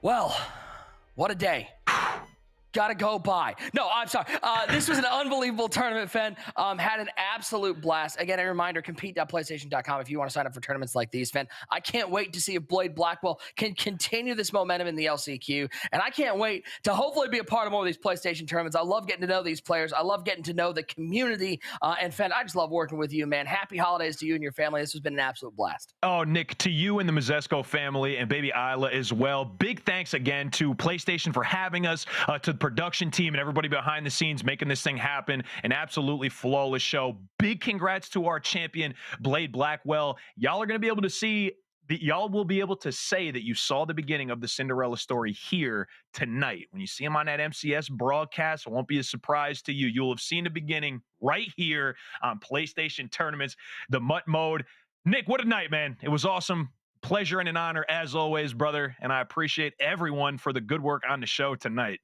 Well, what a day. Gotta go by. No, I'm sorry. This was an unbelievable tournament, Fen. Had an absolute blast. Again, a reminder, compete.playstation.com if you want to sign up for tournaments like these, Fen. I can't wait to see if Blade Blackwell can continue this momentum in the LCQ. And I can't wait to hopefully be a part of more of these PlayStation tournaments. I love getting to know these players. I love getting to know the community. And Fen, I just love working with you, man. Happy holidays to you and your family. This has been an absolute blast. Oh, Nick, to you and the Mazesko family and baby Isla as well. Big thanks again to PlayStation for having us, to the production team and everybody behind the scenes making this thing happen. An absolutely flawless show. Big congrats to our champion, Blade Blackwell. Y'all are going to be able to see, y'all will be able to say that you saw the beginning of the Cinderella story here tonight. When you see him on that MCS broadcast, it won't be a surprise to you. You'll have seen the beginning right here on PlayStation Tournaments, the MUT mode. Nick, what a night, man. It was awesome. Pleasure and an honor as always, brother. And I appreciate everyone for the good work on the show tonight.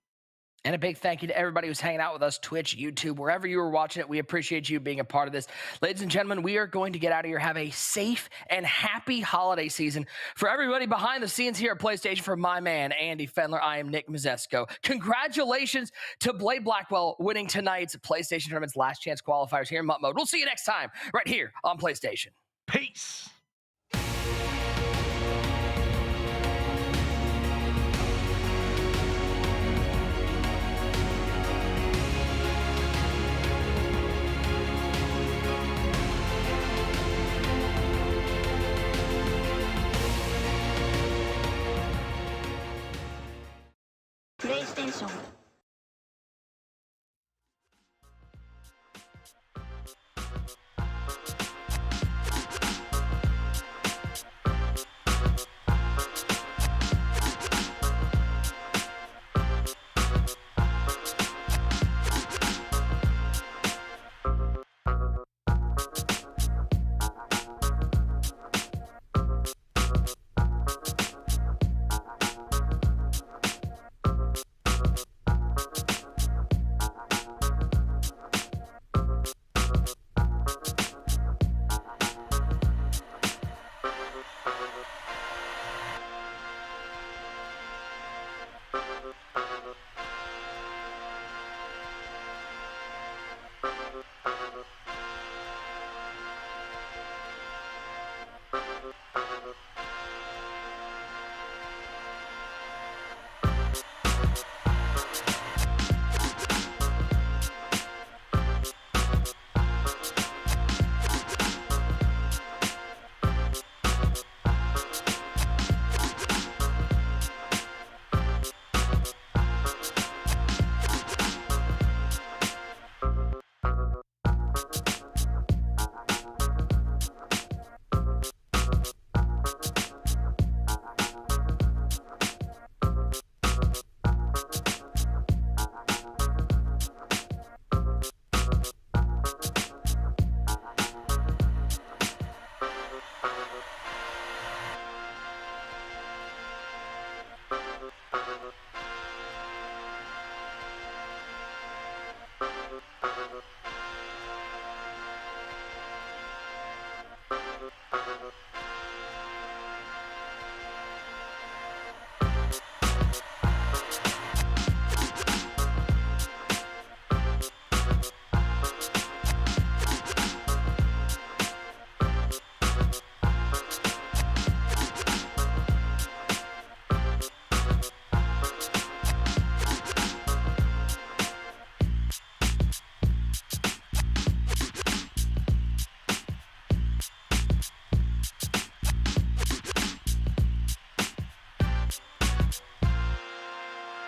And a big thank you to everybody who's hanging out with us, Twitch, YouTube, wherever you were watching it. We appreciate you being a part of this. Ladies and gentlemen, we are going to get out of here. Have a safe and happy holiday season. For everybody behind the scenes here at PlayStation, for my man, Andy Fendler, I am Nick Mazesko. Congratulations to Blade Blackwell winning tonight's PlayStation Tournament's Last Chance Qualifiers here in MUT Mode. We'll see you next time right here on PlayStation. Peace.